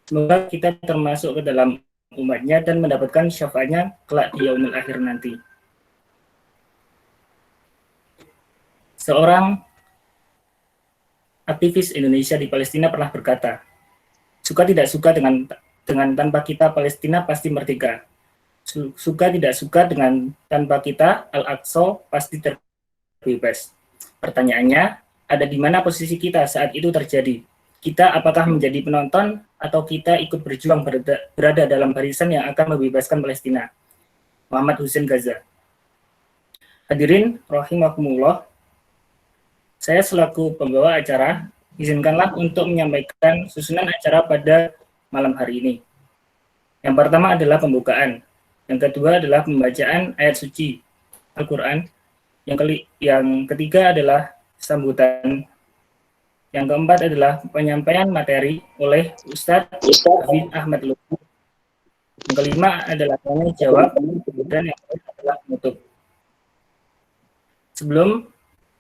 Semoga kita termasuk ke dalam umatnya dan mendapatkan syafaatnya kelak di yaumil akhir nanti. Seorang aktivis Indonesia di Palestina pernah berkata, suka tidak suka dengan tanpa kita Palestina pasti merdeka. Suka tidak suka dengan tanpa kita Al-Aqsa pasti terbebas. Pertanyaannya, ada di mana posisi kita saat itu terjadi? Kita apakah menjadi penonton atau kita ikut berjuang berada dalam barisan yang akan membebaskan Palestina? Muhammad Hussein Gaza. Hadirin rahimakumullah, saya selaku pembawa acara, izinkanlah untuk menyampaikan susunan acara pada malam hari ini. Yang pertama adalah pembukaan, yang kedua adalah pembacaan ayat suci Al-Quran, yang ketiga adalah sambutan, yang keempat adalah penyampaian materi oleh Ustadz Hafid Ahmad Lutfi, yang kelima adalah tanya jawab, dan yang terakhir adalah penutup. Sebelum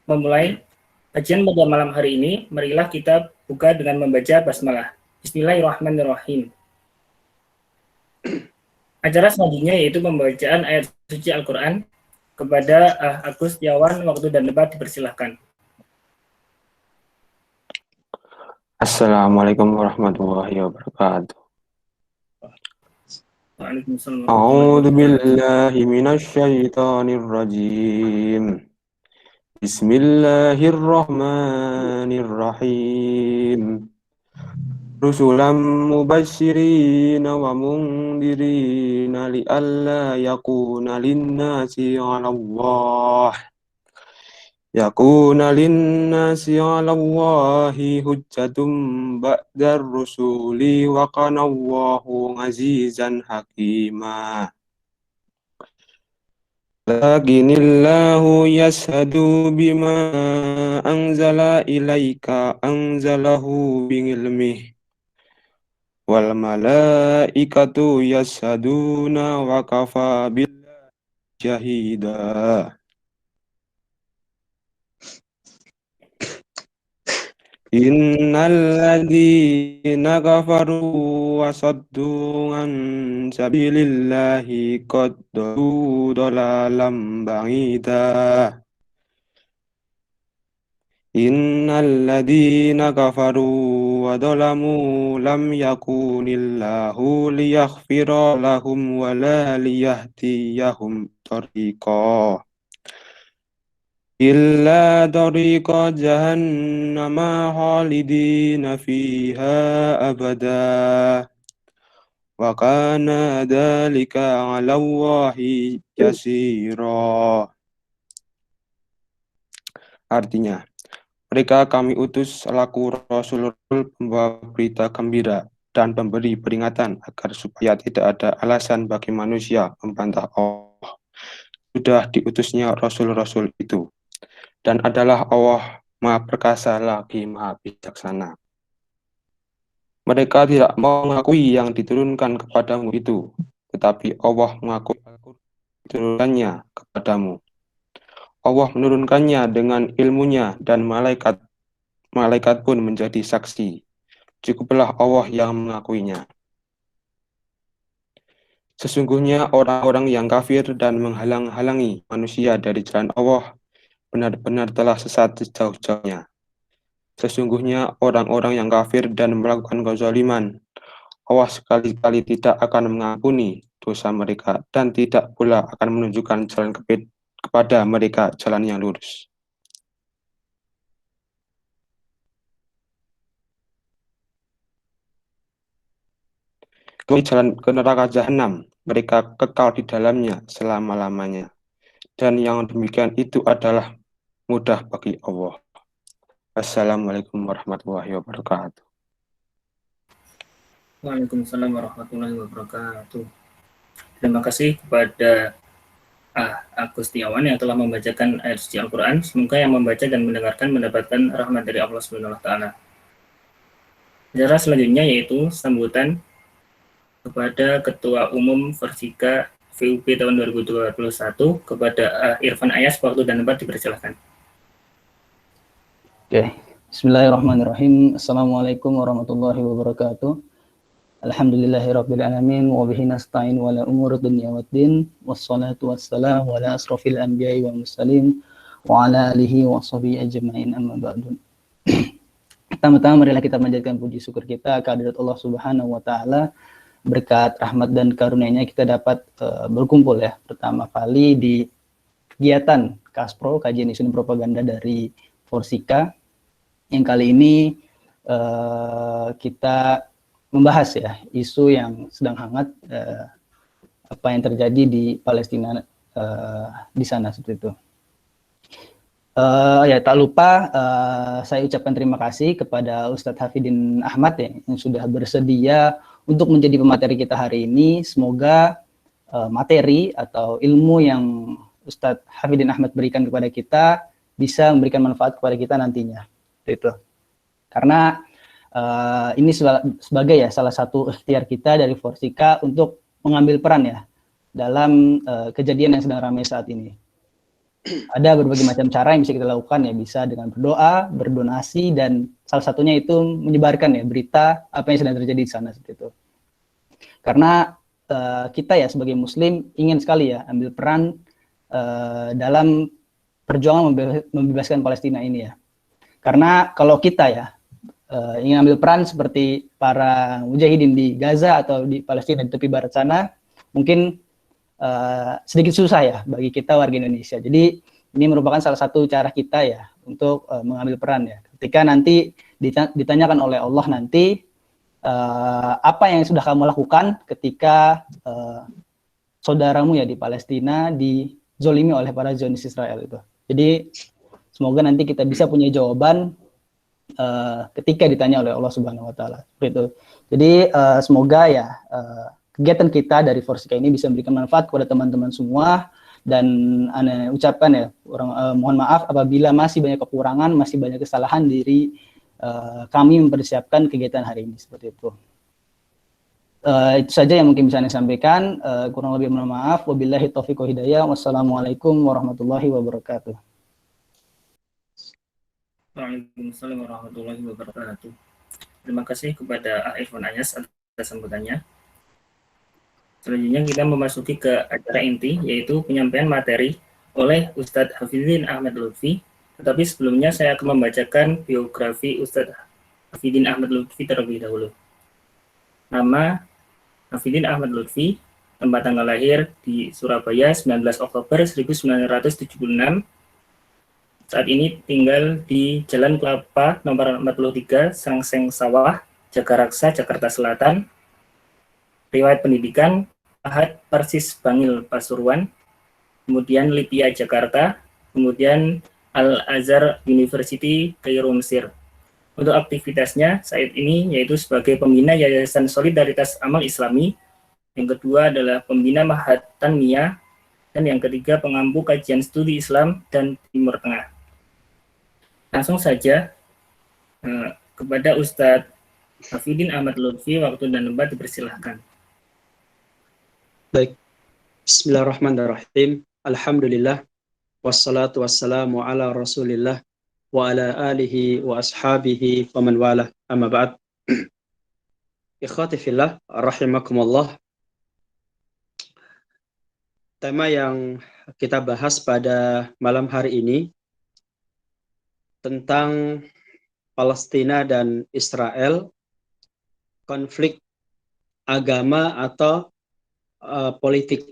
memulai kajian pada malam hari ini, marilah kita buka dengan membaca basmalah. Bismillahirrahmanirrahim. Acara selanjutnya yaitu pembacaan ayat suci Al-Quran. Kepada Agus Setiawan, waktu dan tempat dipersilahkan. Assalamualaikum warahmatullahi wabarakatuh. Waalaikumsalam. A'udzu billahi minasy syaithanir rajim. Bismillahirrahmanirrahim. Rusulan mubashshirina wa mundhirina li'alla yakuna lin-nasi 'ala Allahi hujjatum ba'dar rusuli wa kana Allahu 'azizan hakima. Lakinillahu yashhadu bima anzala ilaika anzalahu bi'ilmihi wal malaikatu yashhaduna wa kafa billahi syahida. Innal ladzina kafaru wa saddu an sabilillahi qad dallu dalalam ba'ida. Innal ladzina kafaru wa dalamu lam yakunillahu liyaghfira lahum wa la liyahdiyahum tariqa illa tariqa jahannama khalidina fiha abada wa kana dzalika 'ala Allahi yasira. Artinya, mereka kami utus selaku rasul-rasul pembawa berita gembira dan pemberi peringatan agar supaya tidak ada alasan bagi manusia membantah Allah. Sudah diutusnya rasul-rasul itu, dan adalah Allah Maha Perkasa lagi Maha Bijaksana. Mereka tidak mengakui yang diturunkan kepadamu itu, tetapi Allah mengakui diturunkannya kepadamu. Allah menurunkannya dengan ilmunya dan malaikat pun menjadi saksi. Cukuplah Allah yang mengakuinya. Sesungguhnya orang-orang yang kafir dan menghalang-halangi manusia dari jalan Allah benar-benar telah sesat sejauh-jauhnya. Sesungguhnya orang-orang yang kafir dan melakukan kezaliman, Allah sekali-kali tidak akan mengampuni dosa mereka dan tidak pula akan menunjukkan jalan kepada mereka jalan yang lurus. Jalan ke neraka jahanam, mereka kekal di dalamnya selama-lamanya. Dan yang demikian itu adalah mudah bagi Allah. Assalamualaikum warahmatullahi wabarakatuh. Waalaikumsalam warahmatullahi wabarakatuh. Terima kasih kepada Agus Setiawan yang telah membacakan ayat suci Al-Quran. Semoga yang membaca dan mendengarkan mendapatkan rahmat dari Allah Subhanahu wa Ta'ala. Acara selanjutnya yaitu sambutan kepada Ketua Umum Persika VUB tahun 2021 kepada Irfan Ayas, waktu dan tempat dipersilakan. Oke, Bismillahirrahmanirrahim. Assalamualaikum warahmatullahi wabarakatuh. Alhamdulillahirabbil alamin wa bihi nasta'in wa la umuri dunya waddin wassalatu wassalamu ala asrofil anbiya'i wal mursalin wa ala alihi wa sahbihi ajma'in amma ba'du. Pertama-tama marilah kita panjatkan puji syukur kita kehadirat Allah Subhanahu wa taala. Berkat rahmat dan karunia-Nya kita dapat berkumpul ya pertama kali di kegiatan Kaspro, kajian isu dan propaganda dari Forsika, yang kali ini kita membahas ya isu yang sedang hangat, apa yang terjadi di Palestina di sana seperti itu. Ya tak lupa saya ucapkan terima kasih kepada Ustadz Hafidin Ahmad ya, yang sudah bersedia untuk menjadi pemateri kita hari ini. Semoga materi atau ilmu yang Ustadz Hafidin Ahmad berikan kepada kita bisa memberikan manfaat kepada kita nantinya. Itu. Karena ini sebagai ya salah satu ikhtiar kita dari Forsika untuk mengambil peran ya dalam kejadian yang sedang ramai saat ini. Ada berbagai macam cara yang bisa kita lakukan ya, bisa dengan berdoa, berdonasi, dan salah satunya itu menyebarkan ya berita apa yang sedang terjadi di sana seperti itu. Karena kita ya sebagai Muslim ingin sekali ya ambil peran dalam perjuangan membebaskan Palestina ini ya. Karena kalau kita ya ingin ambil peran seperti para mujahidin di Gaza atau di Palestina di tepi barat sana, mungkin sedikit susah ya bagi kita warga Indonesia. Jadi ini merupakan salah satu cara kita ya untuk mengambil peran ya. Ketika nanti ditanyakan oleh Allah nanti apa yang sudah kamu lakukan ketika saudaramu ya di Palestina dizolimi oleh para Zionis Israel itu. Jadi semoga nanti kita bisa punya jawaban ketika ditanya oleh Allah Subhanahu Wa Taala. Itu. Jadi semoga ya kegiatan kita dari Forsika ini bisa memberikan manfaat kepada teman-teman semua, dan Anda ucapkan ya mohon maaf apabila masih banyak kekurangan, masih banyak kesalahan diri kami mempersiapkan kegiatan hari ini seperti itu. Itu saja yang mungkin bisa Anda sampaikan. Kurang lebih mohon maaf. Wabillahi taufiq wa hidayah. Wassalamualaikum warahmatullahi wabarakatuh. Waalaikumsalam warahmatullahi wabarakatuh. Terima kasih kepada Irfan Anyas atas sambutannya. Selanjutnya kita memasuki ke acara inti, yaitu penyampaian materi oleh Ustadz Hafidin Ahmad Lutfi. Tetapi sebelumnya saya akan membacakan biografi Ustadz Hafidin Ahmad Lutfi terlebih dahulu. Nama Hafidin Ahmad Lutfi, tempat tanggal lahir di Surabaya 19 Oktober 1976. Saat ini tinggal di Jalan Kelapa nomor 43, Serangseng Sawah, Jagaraksa, Jakarta Selatan. Riwayat pendidikan Ahad Persis Bangil Pasuruan, kemudian Lipia Jakarta, kemudian Al-Azhar University Kairo Mesir. Untuk aktivitasnya saat ini yaitu sebagai pembina Yayasan Solidaritas Amal Islami, yang kedua adalah pembina Ma'had Tanmiyah, dan yang ketiga pengampu kajian studi Islam dan Timur Tengah. Langsung saja kepada Ustadz Hafidin Ahmad Lutfi, waktu dan tempat dipersilahkan. Baik, bismillahirrahmanirrahim. Alhamdulillah, wassalatu wassalamu ala rasulillah wa ala alihi wa ashabihi wa man wala, amma ba'd. Ikhwati fillah, rahimakumullah. Tema yang kita bahas pada malam hari ini tentang Palestina dan Israel, konflik agama atau politik.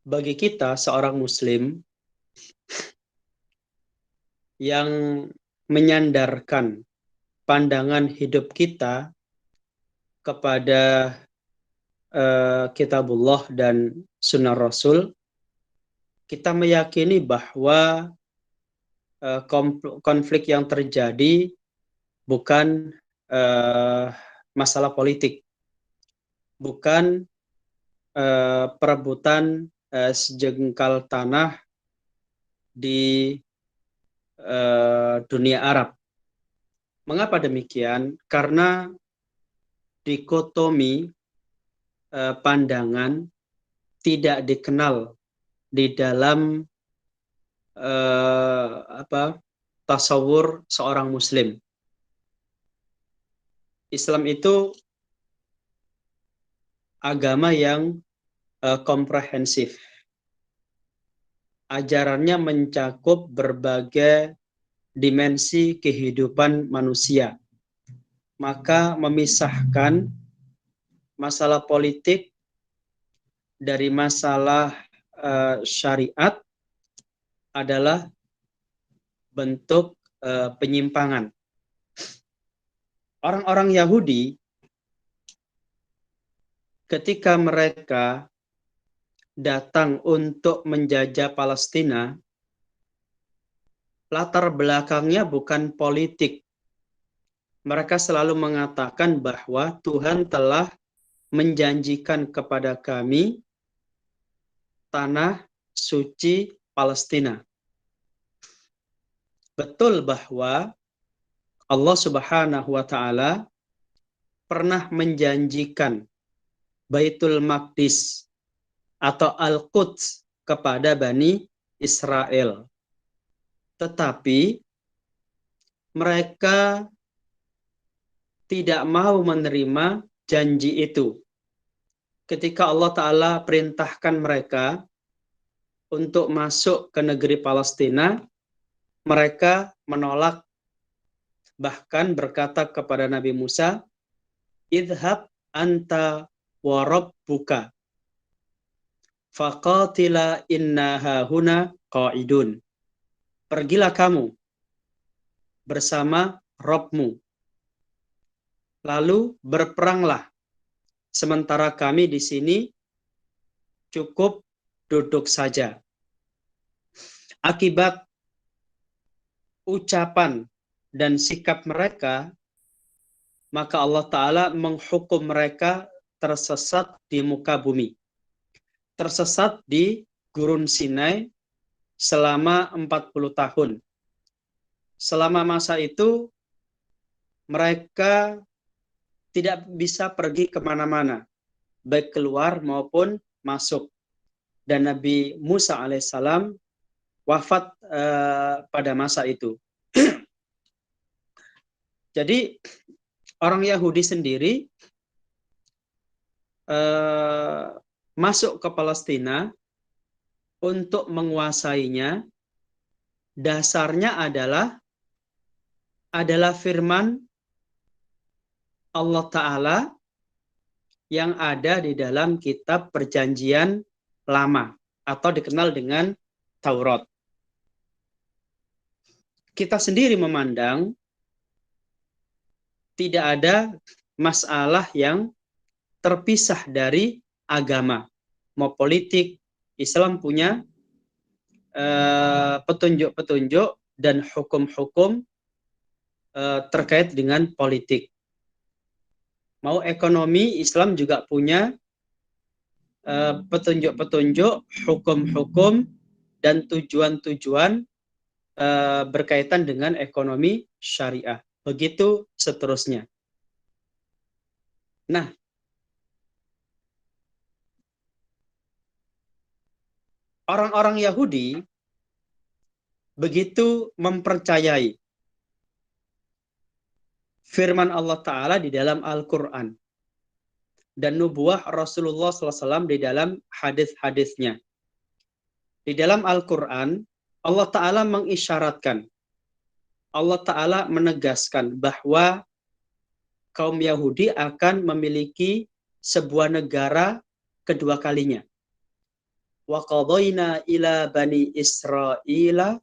Bagi kita seorang muslim yang menyandarkan pandangan hidup kita kepada kitabullah dan sunnah Rasul, kita meyakini bahwa konflik yang terjadi bukan masalah politik, bukan perebutan sejengkal tanah di dunia Arab. Mengapa demikian? Karena dikotomi pandangan tidak dikenal di dalam tasawur seorang muslim. Islam itu agama yang komprehensif. Ajarannya mencakup berbagai dimensi kehidupan manusia. Maka memisahkan masalah politik dari masalah syariat adalah bentuk penyimpangan. Orang-orang Yahudi ketika mereka datang untuk menjajah Palestina, latar belakangnya bukan politik. Mereka selalu mengatakan bahwa Tuhan telah menjanjikan kepada kami tanah suci Palestina. Betul bahwa Allah Subhanahu wa Ta'ala pernah menjanjikan Baitul Maqdis atau Al-Quds kepada Bani Israel. Tetapi mereka tidak mau menerima janji itu. Ketika Allah Ta'ala perintahkan mereka untuk masuk ke negeri Palestina, mereka menolak, bahkan berkata kepada Nabi Musa, "Idhab anta wa rabbuka faqatila inna hahuna qa'idun." Pergilah kamu bersama Rabbmu, lalu berperanglah, sementara kami di sini cukup duduk saja. Akibat ucapan dan sikap mereka, maka Allah Ta'ala menghukum mereka tersesat di muka bumi. Tersesat di Gurun Sinai selama 40 tahun. Selama masa itu, mereka tidak bisa pergi kemana-mana, baik keluar maupun masuk. Dan Nabi Musa alaihissalam wafat pada masa itu. Jadi orang Yahudi sendiri masuk ke Palestina untuk menguasainya. Dasarnya adalah firman Allah Ta'ala yang ada di dalam kitab Perjanjian Lama atau dikenal dengan Taurat. Kita sendiri memandang tidak ada masalah yang terpisah dari agama. Mau politik, Islam punya petunjuk-petunjuk dan hukum-hukum terkait dengan politik. Mau ekonomi, Islam juga punya petunjuk-petunjuk, hukum-hukum, dan tujuan-tujuan berkaitan dengan ekonomi syariah. Begitu seterusnya. Nah, orang-orang Yahudi begitu mempercayai firman Allah Ta'ala di dalam Al-Quran dan nubuah Rasulullah SAW di dalam hadis-hadisnya. Di dalam Al-Quran, Allah Ta'ala mengisyaratkan, Allah Ta'ala menegaskan bahwa kaum Yahudi akan memiliki sebuah negara kedua kalinya. Wa qadayna ila bani Israila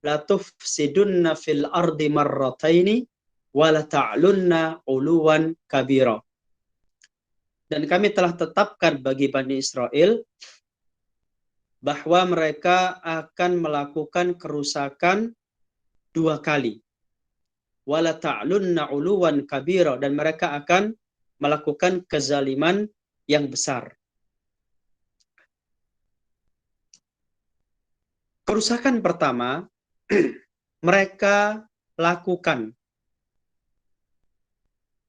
la tufsidunna fil ardi marrataini wa la ta'lunna uluwan kabira. Dan kami telah tetapkan bagi Bani Israel bahwa mereka akan melakukan kerusakan 2 kali. Wa la ta'lunna uluwan kabira, dan mereka akan melakukan kezaliman yang besar. Kerusakan pertama mereka lakukan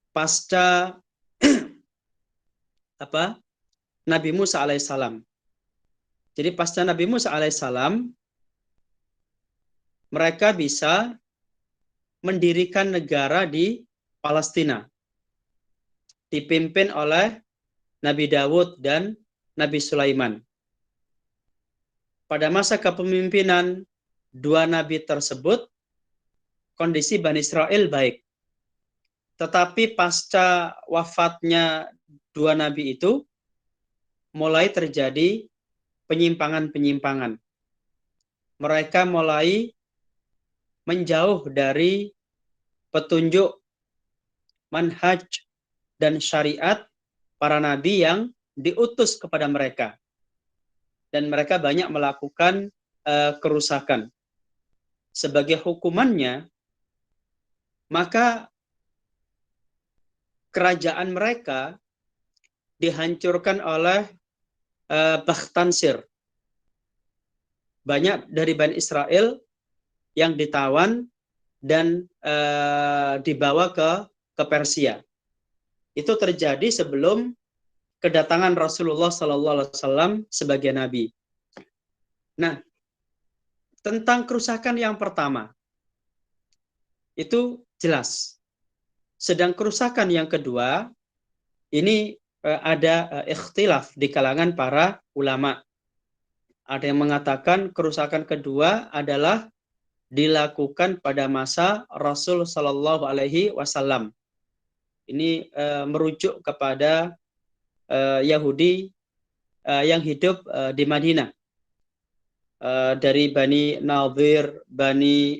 pasca Nabi Musa alaihissalam. Jadi pasca Nabi Musa alaihissalam, mereka bisa mendirikan negara di Palestina. dipimpin oleh Nabi Dawud dan Nabi Sulaiman. Pada masa kepemimpinan dua nabi tersebut, kondisi Bani Israel baik. Tetapi pasca wafatnya dua nabi itu, mulai terjadi penyimpangan-penyimpangan. Mereka mulai menjauh dari petunjuk, manhaj, dan syariat para nabi yang diutus kepada mereka. Dan mereka banyak melakukan kerusakan. Sebagai hukumannya, maka kerajaan mereka dihancurkan oleh Bakhtansir. Banyak dari Bani Israel yang ditawan dan dibawa ke Persia. Itu terjadi sebelum kedatangan Rasulullah SAW sebagai nabi. Nah, tentang kerusakan yang pertama itu jelas. Sedang kerusakan yang kedua ini ada ikhtilaf di kalangan para ulama. Ada yang mengatakan kerusakan kedua adalah dilakukan pada masa Rasul Shallallahu Alaihi Wasallam. Ini merujuk kepada Yahudi yang hidup di Madinah, dari Bani Nadir, Bani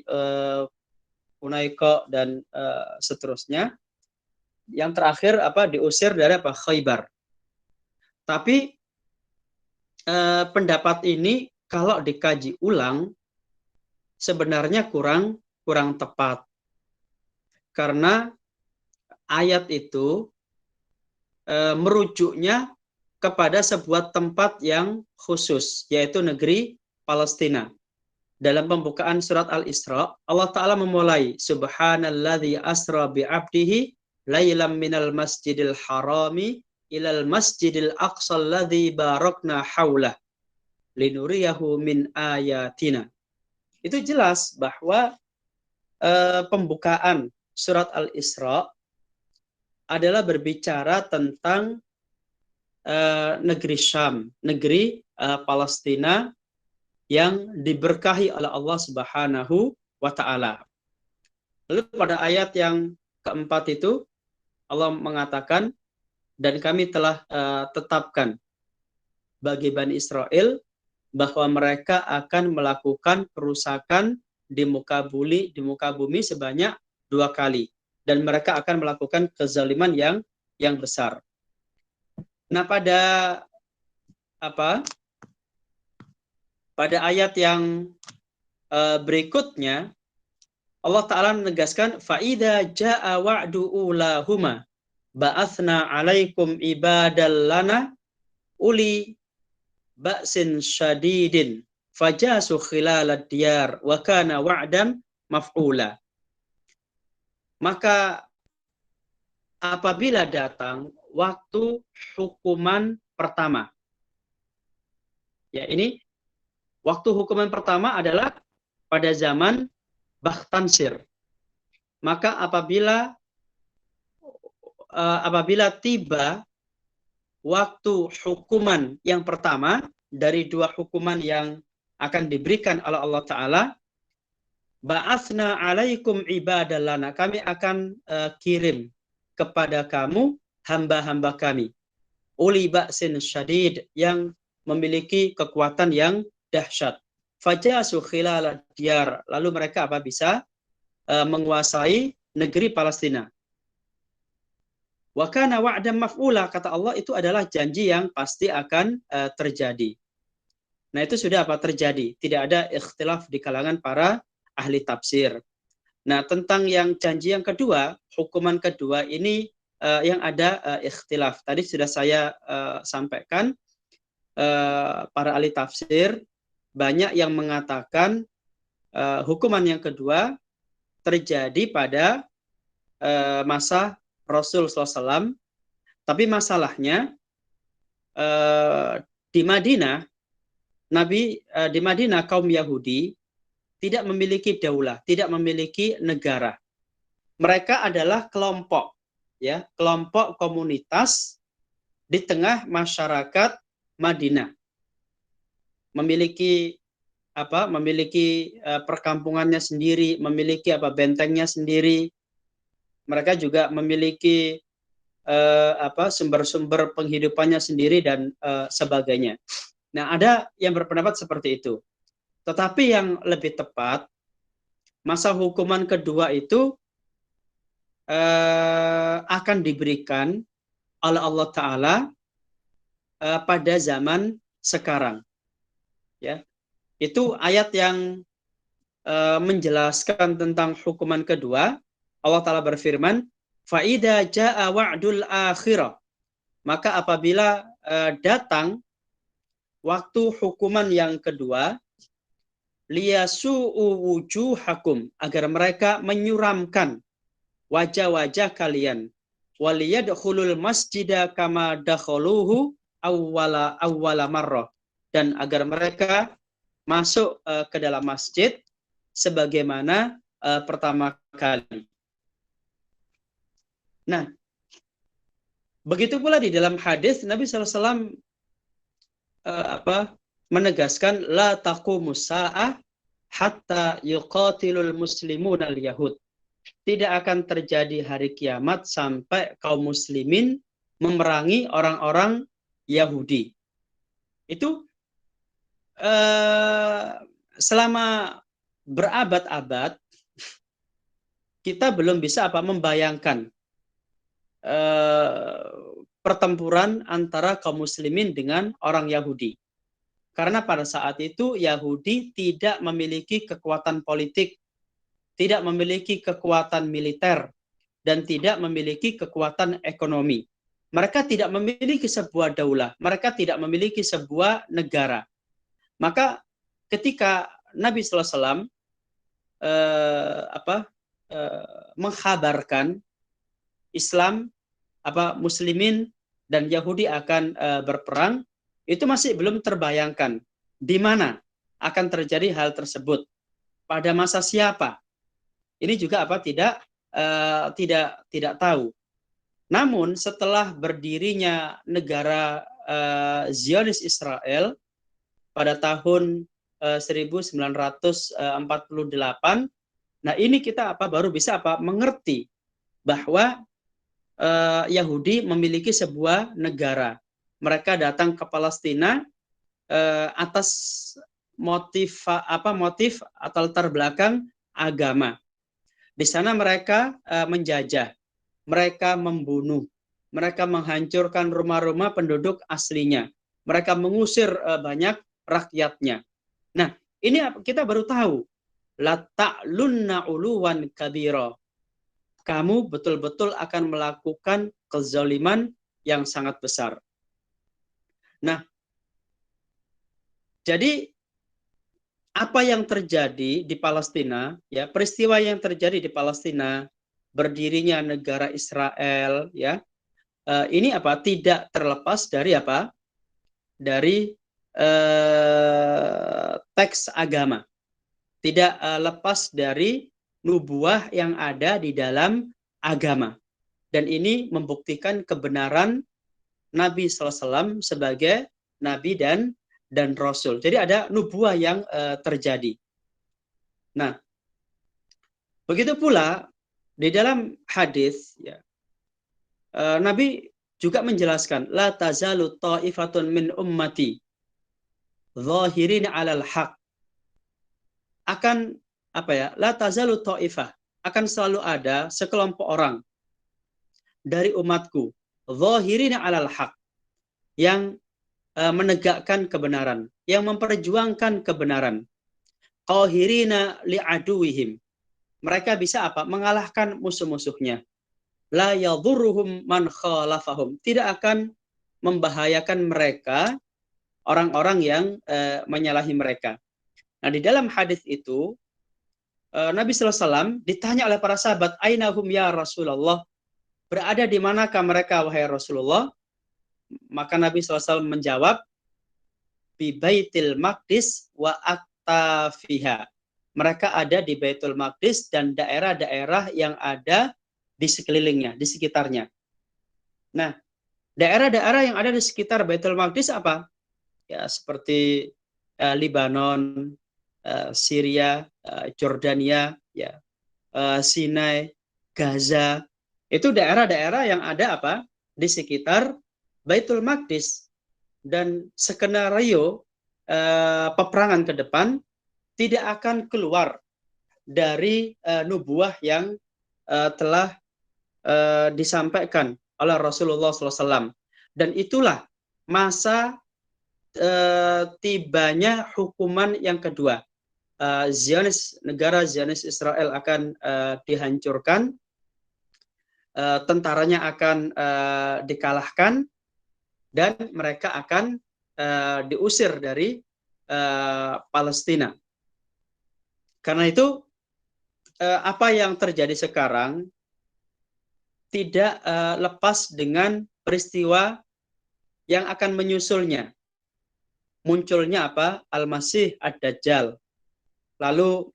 Unaika, dan seterusnya. Yang terakhir diusir dari Khaybar. Tapi pendapat ini kalau dikaji ulang sebenarnya kurang tepat, karena ayat itu merujuknya kepada sebuah tempat yang khusus, yaitu negeri Palestina. Dalam pembukaan surat Al-Isra, Allah Ta'ala memulai, Subhanalladzi asra bi'abdihi laylam minal masjidil harami ilal masjidil aqsa alladzi barakna haulah linuriyahu min ayatina. Itu jelas bahwa pembukaan surat Al-Isra adalah berbicara tentang negeri Syam, negeri Palestina yang diberkahi oleh Allah Subhanahu wa Ta'ala. Lalu pada ayat yang keempat itu Allah mengatakan, dan kami telah tetapkan bagi Bani Israel bahwa mereka akan melakukan kerusakan di muka bumi sebanyak 2 kali, dan mereka akan melakukan kezaliman yang besar. Nah, pada ayat yang berikutnya Allah Ta'ala menegaskan, fa'idha ja'a wa'du ulahuma ba'athna alaikum ibadal lana uli ba'sin syadidin fajasu khilalad diyar wa kana wa'dan maf'ula. Maka apabila datang waktu hukuman pertama, ya, ini waktu hukuman pertama adalah pada zaman Bakhtansir. Maka apabila tiba waktu hukuman yang pertama dari 2 hukuman yang akan diberikan oleh Allah Ta'ala, ba'athna alaikum ibadallana, kami akan kirim kepada kamu hamba-hamba kami, uli ba'sin syadid, yang memiliki kekuatan yang dahsyat, fajasu khilalad diyar, lalu mereka bisa menguasai negeri Palestina. Wa kana wa'dan maf'ula, kata Allah, itu adalah janji yang pasti akan terjadi. Nah, itu sudah terjadi. Tidak ada ikhtilaf di kalangan para ahli tafsir. Nah, tentang yang janji yang kedua, hukuman kedua ini yang ada ikhtilaf. Tadi sudah saya sampaikan, para ahli tafsir banyak yang mengatakan hukuman yang kedua terjadi pada masa Rasul SAW, tapi masalahnya di Madinah, di Madinah kaum Yahudi tidak memiliki daulah, tidak memiliki negara. Mereka adalah kelompok ya, kelompok komunitas di tengah masyarakat Madinah. Memiliki perkampungannya sendiri, memiliki bentengnya sendiri. Mereka juga memiliki sumber-sumber penghidupannya sendiri dan sebagainya. Nah, ada yang berpendapat seperti itu. Tetapi yang lebih tepat, masa hukuman kedua itu akan diberikan oleh Allah Ta'ala pada zaman sekarang. Ya, itu ayat yang menjelaskan tentang hukuman kedua. Allah Ta'ala berfirman, "Fa'idha ja'a wa'dul akhirah." Maka apabila datang waktu hukuman yang kedua, liyasu'u wujuhakum, agar mereka menyuramkan wajah-wajah kalian, waliyadkhulul masjida kama dakhaluhu awwala marrah, dan agar mereka masuk ke dalam masjid sebagaimana pertama kali. Nah, begitu pula di dalam hadis Nabi SAW menegaskan la taqumus sa'ah hatta yuqatilul muslimun al-yahud. Tidak akan terjadi hari kiamat sampai kaum muslimin memerangi orang-orang Yahudi. Itu selama berabad-abad kita belum bisa membayangkan pertempuran antara kaum muslimin dengan orang Yahudi. Karena pada saat itu Yahudi tidak memiliki kekuatan politik, tidak memiliki kekuatan militer, dan tidak memiliki kekuatan ekonomi. Mereka tidak memiliki sebuah daulah, mereka tidak memiliki sebuah negara. Maka ketika Nabi SAW menghabarkan Islam, Muslimin dan Yahudi akan berperang, itu masih belum terbayangkan di mana akan terjadi hal tersebut, pada masa siapa. Ini juga tidak tahu. Namun setelah berdirinya negara Zionis Israel pada tahun 1948, nah ini kita baru bisa mengerti bahwa Yahudi memiliki sebuah negara. Mereka datang ke Palestina atas motif atau latar belakang agama. Di sana mereka menjajah, mereka membunuh, mereka menghancurkan rumah-rumah penduduk aslinya, mereka mengusir banyak rakyatnya. Nah, ini kita baru tahu, la ta'lunna uluwan kabira. Kamu betul-betul akan melakukan kezaliman yang sangat besar. Nah, jadi apa yang terjadi di Palestina, ya, peristiwa yang terjadi di Palestina, berdirinya negara Israel, ya, ini tidak terlepas dari dari teks agama, tidak lepas dari nubuah yang ada di dalam agama, dan ini membuktikan kebenaran Nabi SAW sebagai Nabi dan Rasul. Jadi ada nubuah yang terjadi. Nah, begitu pula di dalam hadis, ya, Nabi juga menjelaskan, la tazalu ta'ifatun min ummati zahirin 'alal haq. Akan la tazalu ta'ifah, akan selalu ada sekelompok orang dari umatku zahirin 'alal haq, yang menegakkan kebenaran, yang memperjuangkan kebenaran. Qahirina li'aduwihim. Mereka bisa mengalahkan musuh-musuhnya. La yadhurruhum man khalafahum. Tidak akan membahayakan mereka orang-orang yang menyalahi mereka. Nah, di dalam hadis itu Nabi SAW ditanya oleh para sahabat, ainahum ya Rasulullah, berada di manakah mereka wahai Rasulullah? Maka Nabi SAW menjawab, bi Baitil Maqdis wa aktafiha. Mereka ada di Baitul Maqdis dan daerah-daerah yang ada di sekelilingnya, di sekitarnya. Nah, daerah-daerah yang ada di sekitar Baitul Maqdis apa? Ya, seperti Libanon, Syria, Jordania, ya, Sinai, Gaza. Itu daerah-daerah yang ada apa? Di sekitar Baitul Maqdis. Dan skenario peperangan ke depan tidak akan keluar dari nubuah yang telah disampaikan oleh Rasulullah SAW. Dan itulah masa tibanya hukuman yang kedua. Negara Zionis Israel akan dihancurkan, tentaranya akan dikalahkan, dan mereka akan diusir dari Palestina. Karena itu apa yang terjadi sekarang tidak lepas dengan peristiwa yang akan menyusulnya. Munculnya apa? Al-Masih Ad-Dajjal. Lalu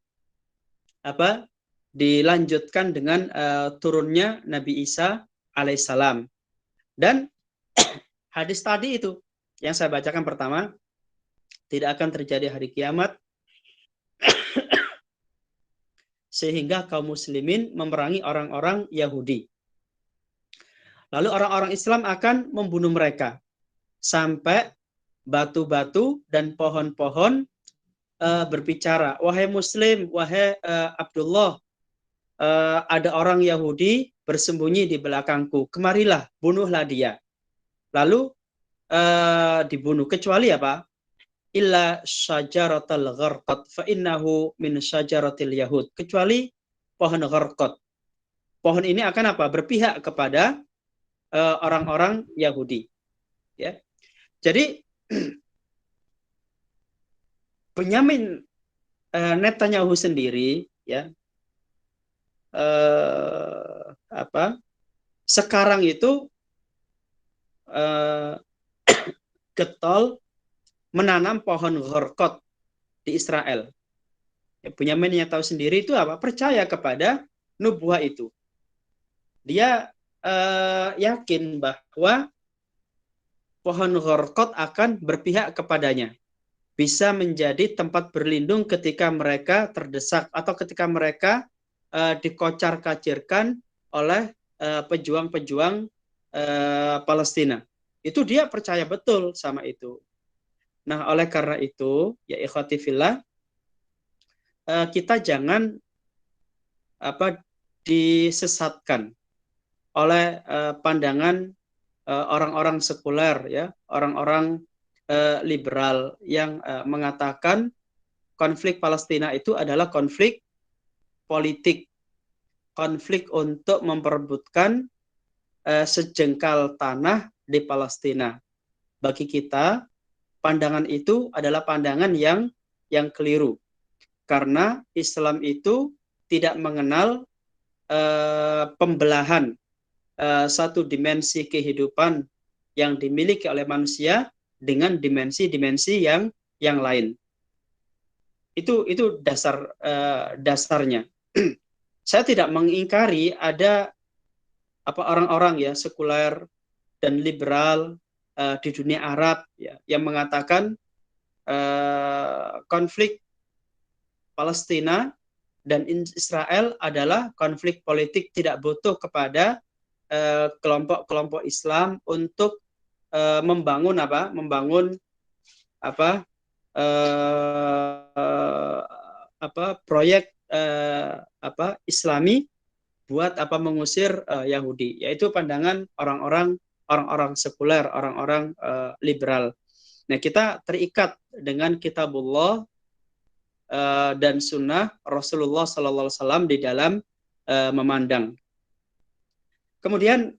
apa? Dilanjutkan dengan turunnya Nabi Isa alaihissalam. Dan hadis tadi itu yang saya bacakan pertama, tidak akan terjadi hari kiamat sehingga kaum muslimin memerangi orang-orang Yahudi. Lalu orang-orang Islam akan membunuh mereka sampai batu-batu dan pohon-pohon berbicara, wahai Muslim, wahai Abdullah, ada orang Yahudi bersembunyi di belakangku, kemarilah, bunuhlah dia. Lalu dibunuh, kecuali apa? Illa syajaratal gharqad fa innahu min syajaratil yahud. Kecuali pohon gharqad. Pohon ini akan apa? Berpihak kepada orang-orang Yahudi. Ya. Jadi Benyamin Netanyahu sendiri, ya, sekarang itu getol menanam pohon gharqad di Israel. Ya, Benyamin yang tahu sendiri itu apa? Percaya kepada nubuah itu. Dia yakin bahwa pohon gharqad akan berpihak kepadanya, bisa menjadi tempat berlindung ketika mereka terdesak atau ketika mereka dikocar-kacirkan oleh pejuang-pejuang Palestina. Itu dia percaya betul sama itu. Nah, oleh karena itu, ya ikhwati fillah, kita jangan disesatkan oleh pandangan orang-orang sekuler, ya, orang-orang liberal yang mengatakan konflik Palestina itu adalah konflik politik, konflik untuk memperebutkan sejengkal tanah di Palestina. Bagi kita, pandangan itu adalah pandangan yang keliru, karena Islam itu tidak mengenal pembelahan satu dimensi kehidupan yang dimiliki oleh manusia dengan dimensi-dimensi yang lain. Itu dasarnya. Saya tidak mengingkari ada orang-orang ya sekuler dan liberal di dunia Arab, ya, yang mengatakan konflik Palestina dan Israel adalah konflik politik, tidak butuh kepada kelompok-kelompok Islam untuk membangun proyek Islami buat mengusir Yahudi. Yaitu pandangan orang-orang sekuler, orang-orang liberal. Nah, kita terikat dengan kitabullah dan sunnah Rasulullah SAW di dalam memandang. Kemudian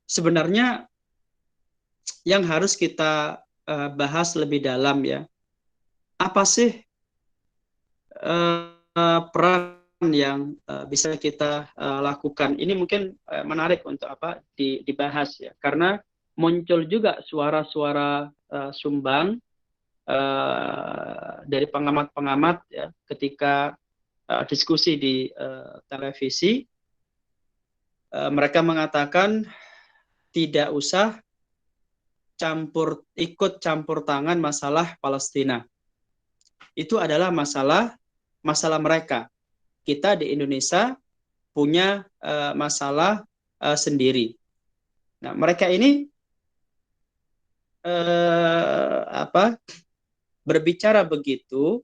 sebenarnya yang harus kita bahas lebih dalam, ya, apa sih peran yang bisa kita lakukan? Ini mungkin menarik untuk dibahas, ya, karena muncul juga suara-suara sumbang dari pengamat-pengamat, ya, ketika diskusi di televisi, mereka mengatakan tidak usah ikut campur tangan masalah Palestina. Itu adalah masalah mereka. Kita di Indonesia punya masalah sendiri. Nah, mereka ini berbicara begitu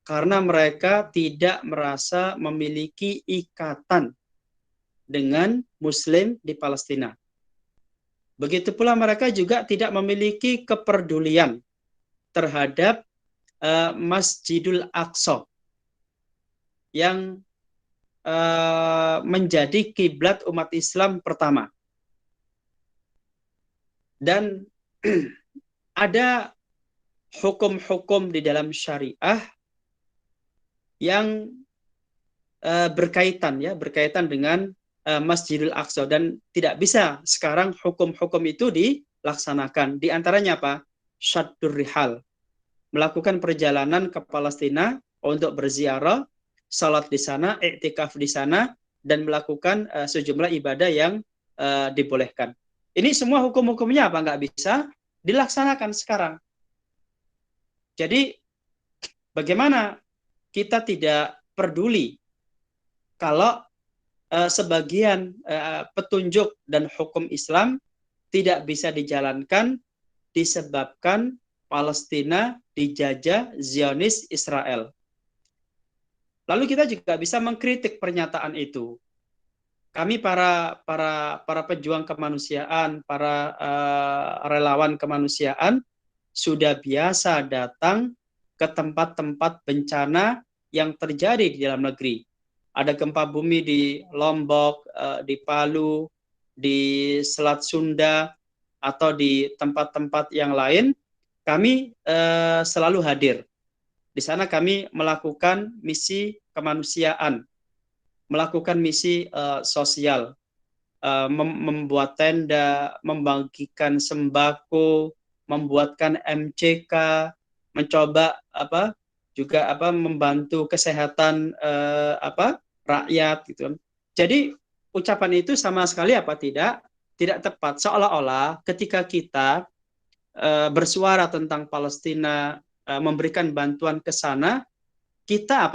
karena mereka tidak merasa memiliki ikatan dengan Muslim di Palestina. Begitu pula mereka juga tidak memiliki kepedulian terhadap Masjidul Aqsa yang menjadi kiblat umat Islam pertama. Dan ada hukum-hukum di dalam syariah yang berkaitan dengan Masjidil Aqsa, dan tidak bisa sekarang hukum-hukum itu dilaksanakan. Di antaranya apa? Syaddur rihal, melakukan perjalanan ke Palestina untuk berziarah, salat di sana, iktikaf di sana, dan melakukan sejumlah ibadah yang dibolehkan. Ini semua hukum-hukumnya apa? Nggak bisa dilaksanakan sekarang. Jadi bagaimana kita tidak peduli kalau sebagian petunjuk dan hukum Islam tidak bisa dijalankan disebabkan Palestina dijajah Zionis Israel. Lalu kita juga bisa mengkritik pernyataan itu. Kami para pejuang kemanusiaan, para relawan kemanusiaan sudah biasa datang ke tempat-tempat bencana yang terjadi di dalam negeri. Ada gempa bumi di Lombok, di Palu, di Selat Sunda, atau di tempat-tempat yang lain. Kami selalu hadir. Di sana kami melakukan misi kemanusiaan, melakukan misi sosial, membuat tenda, membagikan sembako, membuatkan MCK, mencoba juga membantu kesehatan rakyat gitu. Jadi ucapan itu sama sekali tidak tepat. Seolah-olah ketika kita bersuara tentang Palestina, memberikan bantuan ke sana, kita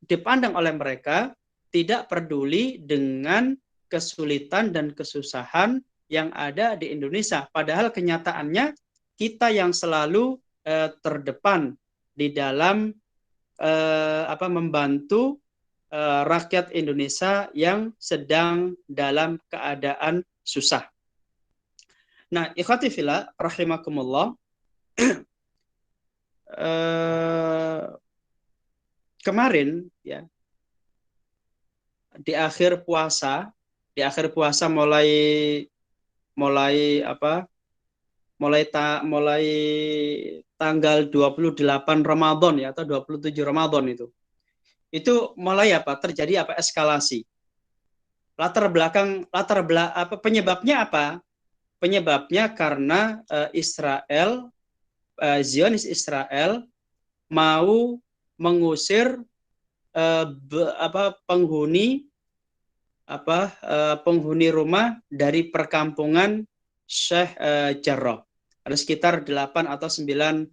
dipandang oleh mereka tidak peduli dengan kesulitan dan kesusahan yang ada di Indonesia. Padahal kenyataannya kita yang selalu terdepan di dalam membantu rakyat Indonesia yang sedang dalam keadaan susah. Nah, ikhwati fillah rahimakumullah, kemarin ya, di akhir puasa mulai tanggal 28 Ramadan ya, atau 27 Ramadan itu mulai terjadi eskalasi. Penyebabnya apa? Penyebabnya karena Zionis Israel mau mengusir penghuni rumah dari perkampungan Syekh Jarrah. Ada sekitar 8 atau 9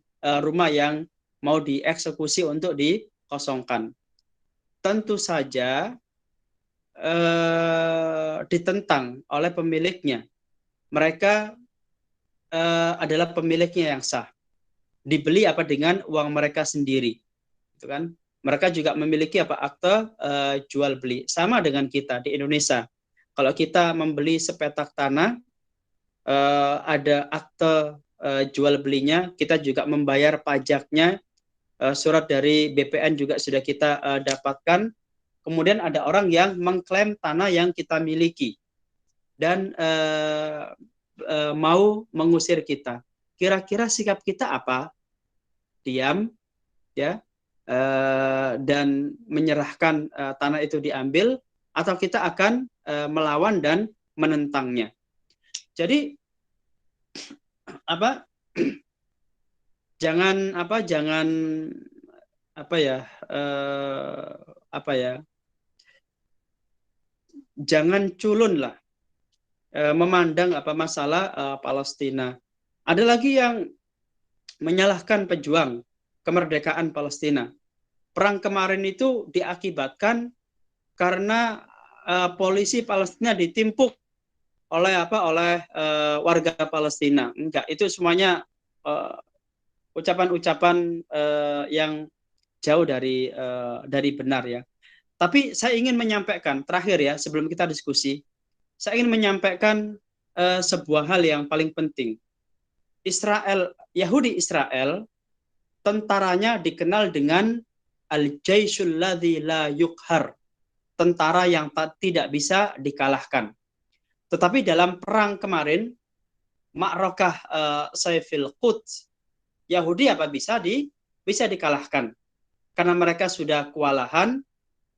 rumah yang mau dieksekusi untuk dikosongkan. Tentu saja ditentang oleh pemiliknya. Mereka adalah pemiliknya yang sah. Dibeli dengan uang mereka sendiri. Gitu kan? Mereka juga memiliki akte jual beli. Sama dengan kita di Indonesia. Kalau kita membeli sepetak tanah, ada akte jual belinya, kita juga membayar pajaknya, surat dari BPN juga sudah kita dapatkan. Kemudian ada orang yang mengklaim tanah yang kita miliki dan mau mengusir kita. Kira-kira sikap kita apa? Diam, ya, dan menyerahkan tanah itu diambil, atau kita akan melawan dan menentangnya. Jadi jangan jangan culun lah memandang masalah Palestina. Ada lagi yang menyalahkan pejuang kemerdekaan Palestina. Perang kemarin itu diakibatkan karena polisi Palestina ditimpuk oleh warga Palestina. Enggak, itu semuanya ucapan-ucapan yang jauh dari benar ya. Tapi saya ingin menyampaikan terakhir ya, sebelum kita diskusi, saya ingin menyampaikan sebuah hal yang paling penting. Yahudi Israel, tentaranya dikenal dengan al-jaishul ladzi la yuqhar, tentara yang tidak bisa dikalahkan. Tetapi dalam perang kemarin, Ma'rakah Saifil Quds, Yahudi bisa dikalahkan karena mereka sudah kewalahan,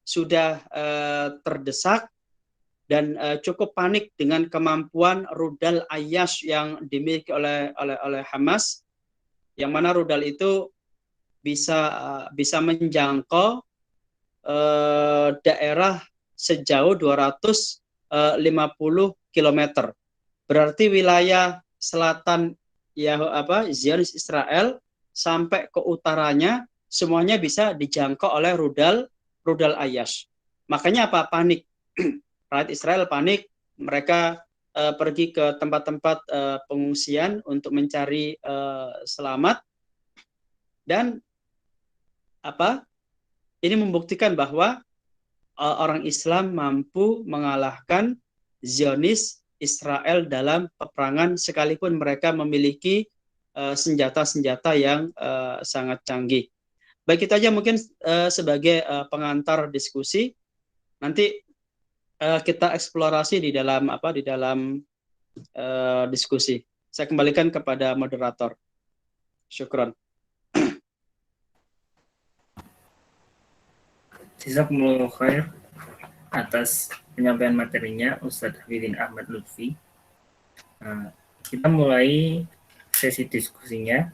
sudah terdesak, dan cukup panik dengan kemampuan rudal Ayyash yang dimiliki oleh Hamas, yang mana rudal itu bisa menjangkau daerah sejauh 250 km. Berarti wilayah selatan Zionis Israel sampai ke utaranya semuanya bisa dijangkau oleh rudal Ayyash. Makanya panik. Rakyat Israel panik, mereka pergi ke tempat-tempat pengungsian untuk mencari selamat, dan ini membuktikan bahwa orang Islam mampu mengalahkan Zionis Israel dalam peperangan sekalipun mereka memiliki senjata-senjata yang sangat canggih. Baik, itu aja mungkin sebagai pengantar diskusi. Nanti kita eksplorasi di dalam diskusi. Saya kembalikan kepada moderator. Syukron. Jazakumullahu khair atas penyampaian materinya Ustadz Hafidin Ahmad Lutfi. Kita mulai sesi diskusinya.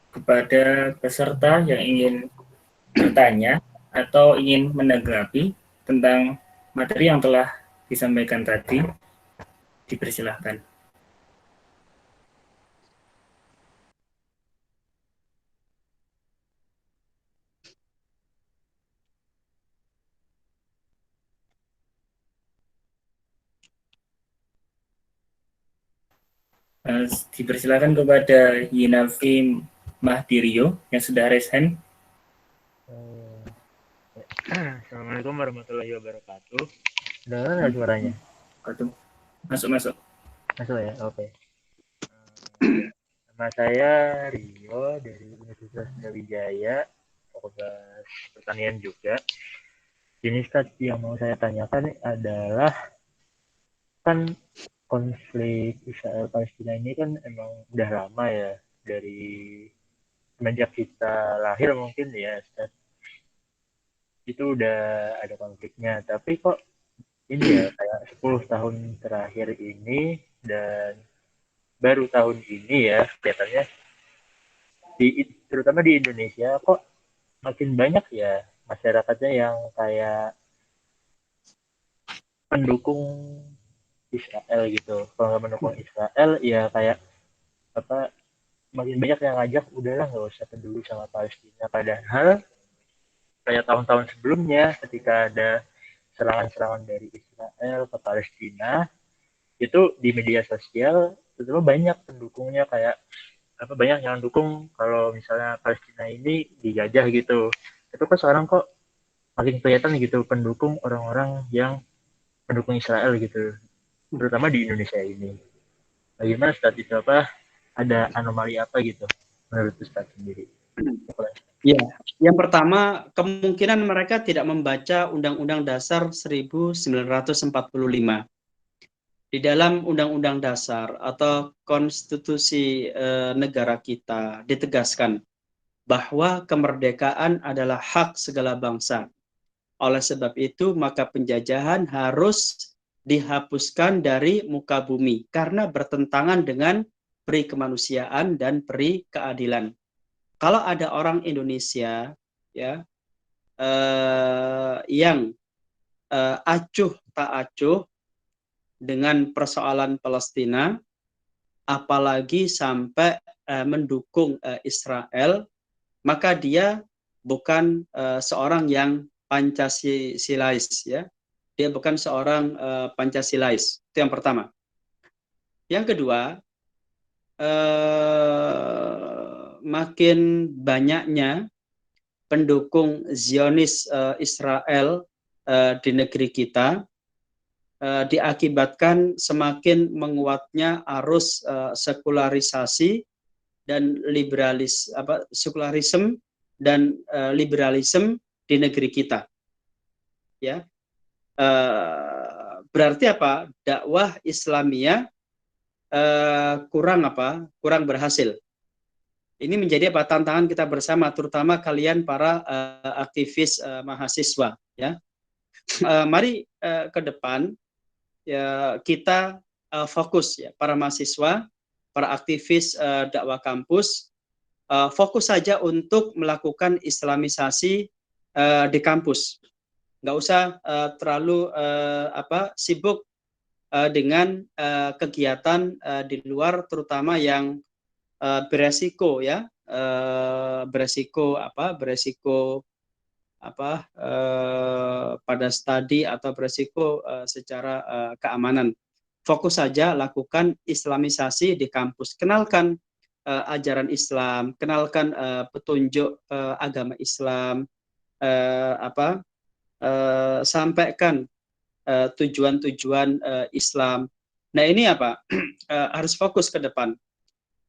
Kepada peserta yang ingin bertanya atau ingin menanggapi tentang materi yang telah disampaikan tadi, dipersilahkan. Dipersilakan kepada Yinafi Mahdirio yang sudah raise hand. Assalamualaikum warahmatullahi wabarakatuh. Dengar nggak suaranya? Masuk. Masuk ya, oke. Nama saya Rio dari Universitas Brawijaya, Fakultas Pertanian juga. Jenis yang mau saya tanyakan adalah, kan konflik Israel Palestina ini kan emang udah lama ya, dari semenjak kita lahir mungkin ya, Ustaz. Itu udah ada konfliknya, tapi kok ini ya kayak 10 tahun terakhir ini dan baru tahun ini ya kelihatannya terutama di Indonesia kok makin banyak ya masyarakatnya yang kayak pendukung Israel gitu. Kalau nggak mendukung Israel ya kayak makin banyak yang ngajak udahlah nggak usah peduli sama Palestina, padahal kayak tahun-tahun sebelumnya ketika ada serangan-serangan dari Israel ke Palestina itu di media sosial terutama banyak pendukungnya, kayak banyak yang dukung kalau misalnya Palestina ini dijajah gitu. Itu kok sekarang kok makin kelihatan gitu pendukung orang-orang yang pendukung Israel gitu, terutama di Indonesia ini. Bagaimana Ustaz, itu ada anomali apa gitu menurut Ustaz sendiri? Ya, yang pertama kemungkinan mereka tidak membaca Undang-Undang Dasar 1945. Di dalam Undang-Undang Dasar atau konstitusi negara kita ditegaskan bahwa kemerdekaan adalah hak segala bangsa. Oleh sebab itu, maka penjajahan harus dihapuskan dari muka bumi karena bertentangan dengan peri kemanusiaan dan peri keadilan. Kalau ada orang Indonesia ya yang acuh tak acuh dengan persoalan Palestina, apalagi sampai mendukung Israel, maka dia bukan seorang yang Pancasilais, ya. Dia bukan seorang Pancasilais. Itu yang pertama. Yang kedua, makin banyaknya pendukung Zionis Israel di negeri kita diakibatkan semakin menguatnya arus sekularisasi dan sekularisme dan liberalisme di negeri kita. Ya, berarti apa? Dakwah Islamiyah kurang berhasil. Ini menjadi apa? Tantangan kita bersama, terutama kalian para aktivis mahasiswa. Ya, mari ke depan ya, kita fokus ya, para mahasiswa, para aktivis dakwah kampus, fokus saja untuk melakukan islamisasi di kampus. Nggak usah terlalu sibuk dengan kegiatan di luar, terutama yang beresiko ya, beresiko pada studi atau beresiko secara keamanan. Fokus saja lakukan islamisasi di kampus. Kenalkan ajaran Islam, kenalkan petunjuk agama Islam, sampaikan tujuan-tujuan Islam. Nah, ini apa? Harus fokus ke depan.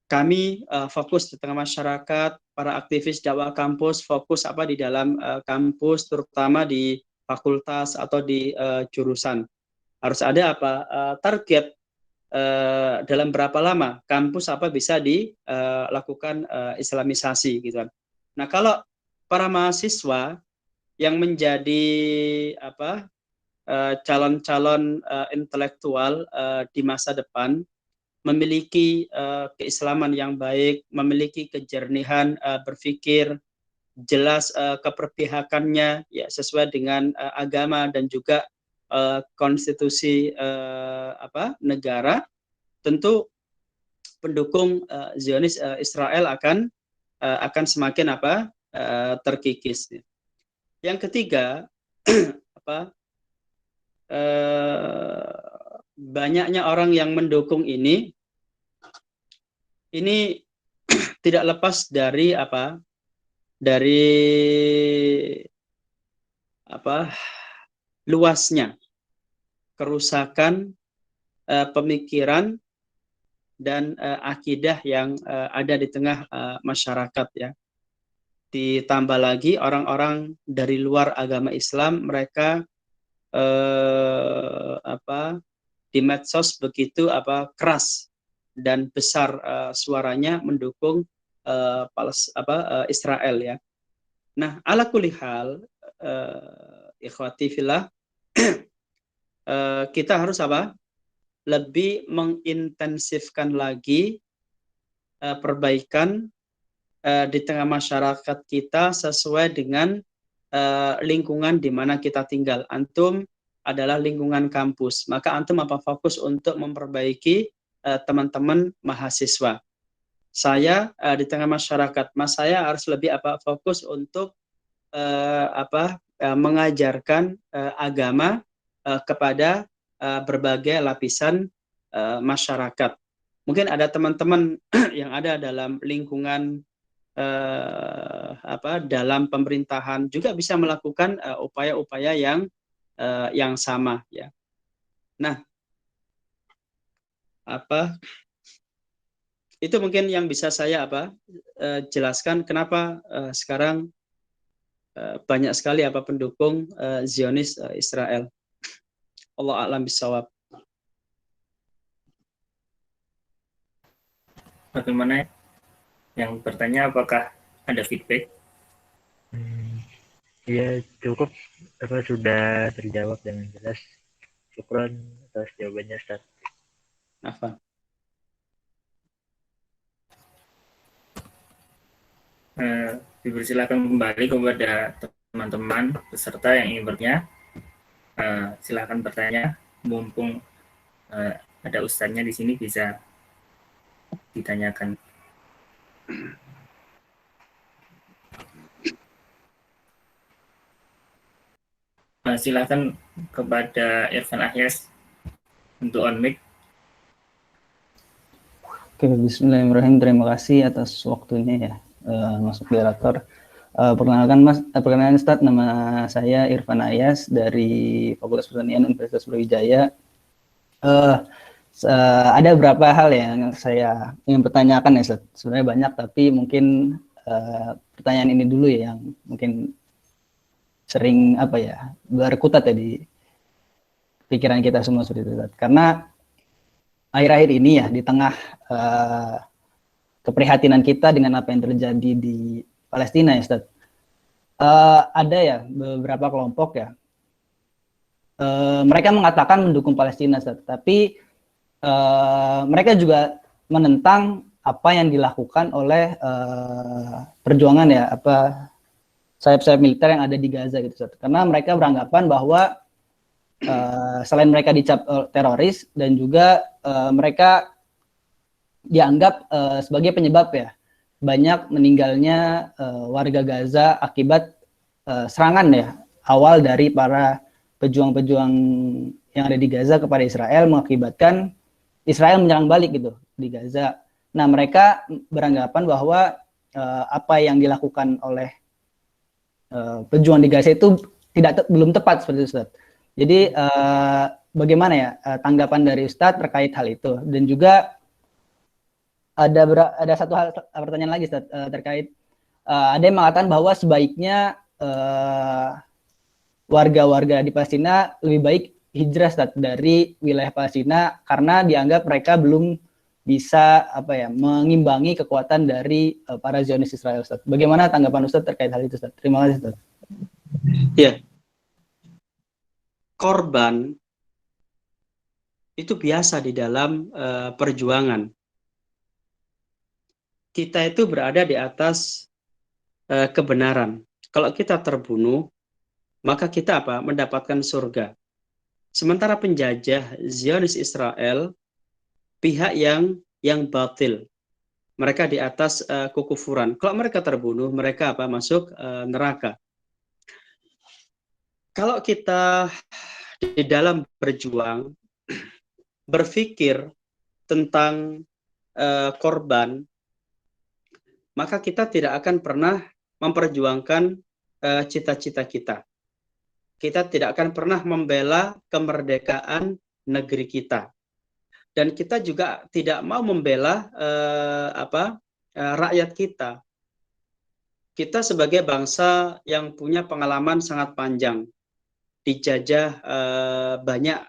Kami fokus di tengah masyarakat, para aktivis dakwah kampus fokus di dalam kampus, terutama di fakultas atau di jurusan. Harus ada target dalam berapa lama kampus bisa dilakukan islamisasi gitu kan. Nah, kalau para mahasiswa yang menjadi calon-calon intelektual di masa depan, memiliki keislaman yang baik, memiliki kejernihan berpikir, jelas keperpihakannya ya sesuai dengan agama dan juga konstitusi negara, tentu pendukung Zionis Israel akan semakin terkikis. Yang ketiga, banyaknya orang yang mendukung ini tidak lepas dari luasnya kerusakan pemikiran dan akidah yang ada di tengah masyarakat ya. Ditambah lagi orang-orang dari luar agama Islam, mereka di medsos begitu keras dan besar suaranya mendukung Israel ya. Nah, ala kulli hal ikhwati fillah, kita harus lebih mengintensifkan lagi perbaikan di tengah masyarakat kita sesuai dengan lingkungan di mana kita tinggal. Antum adalah lingkungan kampus, maka antum fokus untuk memperbaiki teman-teman mahasiswa. Saya di tengah masyarakat, saya harus lebih fokus untuk mengajarkan agama kepada berbagai lapisan masyarakat. Mungkin ada teman-teman yang ada dalam lingkungan dalam pemerintahan juga bisa melakukan upaya-upaya yang sama ya. Nah, itu mungkin yang bisa saya jelaskan kenapa sekarang banyak sekali pendukung Zionis Israel. Allah a'lam bishawab. Bagaimana yang bertanya, apakah ada feedback? Ya cukup, sudah terjawab dengan jelas. Syukron atas jawabannya, Ustaz. Apa? dipersilakan kembali kepada teman-teman peserta yang ingin bertanya. Silakan bertanya, mumpung ada ustadznya di sini bisa ditanyakan. Silakan kepada Irfan Ahyas untuk on mic. Oke, bismillahirrahmanirrahim. Terima kasih atas waktunya ya, Mas moderator. Perkenalkan Ustadz, nama saya Irfan Ahyas dari Fakultas Pertanian Universitas Brawijaya. Ada beberapa hal yang saya ingin pertanyakan ya Ustadz. Sebenarnya banyak, tapi mungkin pertanyaan ini dulu ya yang mungkin sering berkutat ya di pikiran kita semua seperti itu Ustadz. Karena akhir-akhir ini ya di tengah keprihatinan kita dengan apa yang terjadi di Palestina ya Ustadz, ada ya beberapa kelompok ya, mereka mengatakan mendukung Palestina Ustadz, tapi mereka juga menentang apa yang dilakukan oleh perjuangan ya, sayap-sayap militer yang ada di Gaza gitu Ustadz. Karena mereka beranggapan bahwa selain mereka dicap teroris dan juga mereka dianggap sebagai penyebab ya banyak meninggalnya warga Gaza akibat serangan ya awal dari para pejuang-pejuang yang ada di Gaza kepada Israel, mengakibatkan Israel menyerang balik gitu di Gaza. Nah, mereka beranggapan bahwa apa yang dilakukan oleh pejuang di Gaza itu belum tepat seperti itu Ustaz. Jadi bagaimana ya tanggapan dari Ustadz terkait hal itu? Dan juga ada satu hal pertanyaan lagi Ustadz, terkait ada yang mengatakan bahwa sebaiknya warga-warga di Palestina lebih baik hijrah Ustadz dari wilayah Palestina karena dianggap mereka belum bisa mengimbangi kekuatan dari para Zionis Israel Ustadz. Bagaimana tanggapan Ustadz terkait hal itu Ustadz? Terima kasih Ustadz. Ya. Korban itu biasa di dalam perjuangan. Kita itu berada di atas kebenaran. Kalau kita terbunuh, maka kita mendapatkan surga. Sementara penjajah Zionis Israel, pihak yang batil. Mereka di atas kekufuran. Kalau mereka terbunuh, mereka masuk neraka. Kalau kita di dalam berjuang berpikir tentang korban, maka kita tidak akan pernah memperjuangkan cita-cita kita. Kita tidak akan pernah membela kemerdekaan negeri kita. Dan kita juga tidak mau membela rakyat kita. Kita sebagai bangsa yang punya pengalaman sangat panjang, dijajah banyak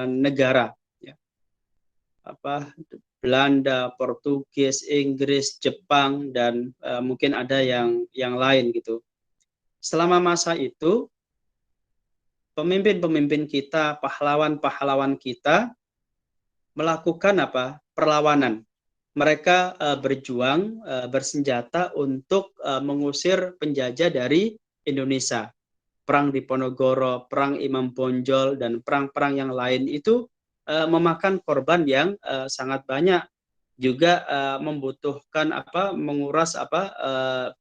negara, ya. Belanda, Portugis, Inggris, Jepang, dan mungkin ada yang lain gitu. Selama masa itu, pemimpin-pemimpin kita, pahlawan-pahlawan kita melakukan perlawanan. Mereka berjuang bersenjata untuk mengusir penjajah dari Indonesia. Perang Diponegoro, perang Imam Bonjol, dan perang-perang yang lain itu memakan korban yang sangat banyak, juga membutuhkan menguras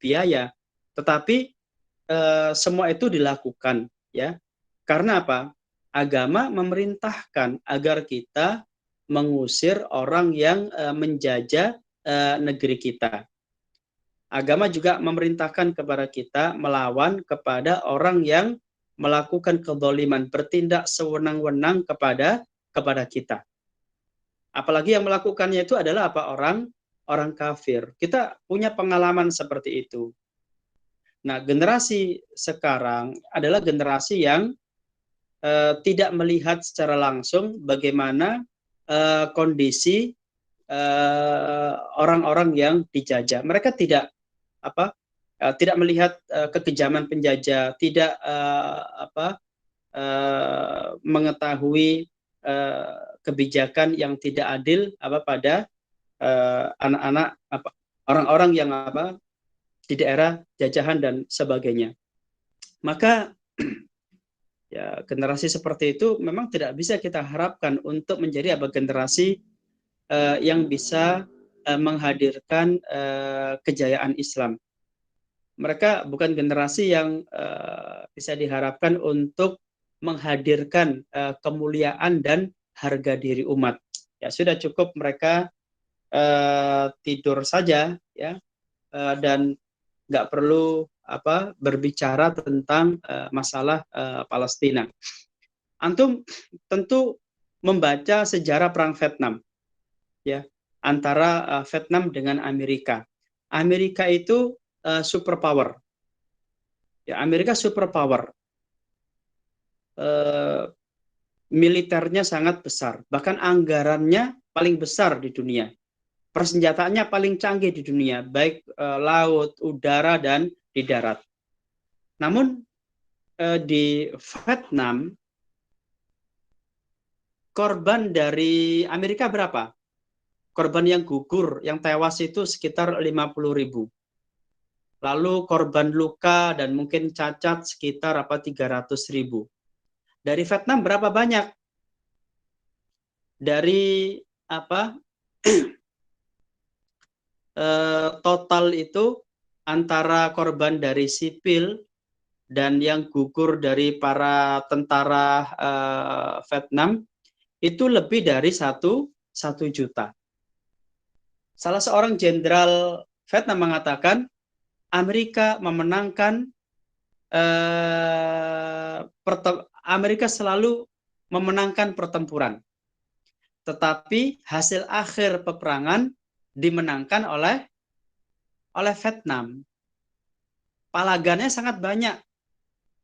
biaya. Tetapi semua itu dilakukan ya karena agama memerintahkan agar kita mengusir orang yang menjajah negeri kita. Agama juga memerintahkan kepada kita melawan kepada orang yang melakukan kezaliman, bertindak sewenang-wenang kepada kita. Apalagi yang melakukannya itu adalah orang kafir. Kita punya pengalaman seperti itu. Nah, generasi sekarang adalah generasi yang tidak melihat secara langsung bagaimana kondisi orang-orang yang dijajah. Mereka tidak melihat kekejaman penjajah, tidak mengetahui kebijakan yang tidak adil pada anak-anak orang-orang yang di daerah jajahan dan sebagainya. Maka ya generasi seperti itu memang tidak bisa kita harapkan untuk menjadi generasi yang bisa menghadirkan kejayaan Islam. Mereka bukan generasi yang bisa diharapkan untuk menghadirkan kemuliaan dan harga diri umat. Ya sudah cukup mereka tidur saja, ya, dan nggak perlu berbicara tentang masalah Palestina. Antum tentu membaca sejarah perang Vietnam, ya, antara Vietnam dengan Amerika. Amerika itu superpower. Ya, Amerika superpower. Militernya sangat besar, bahkan anggarannya paling besar di dunia. Persenjataannya paling canggih di dunia, baik laut, udara, dan di darat. Namun di Vietnam, korban dari Amerika berapa? Korban yang gugur, yang tewas itu sekitar 50.000. Lalu korban luka dan mungkin cacat sekitar 300.000. Dari Vietnam berapa banyak? Dari total itu antara korban dari sipil dan yang gugur dari para tentara Vietnam itu lebih dari 1 juta. Salah seorang jenderal Vietnam mengatakan Amerika memenangkan Amerika selalu memenangkan pertempuran, tetapi hasil akhir peperangan dimenangkan oleh Vietnam. Palagannya sangat banyak,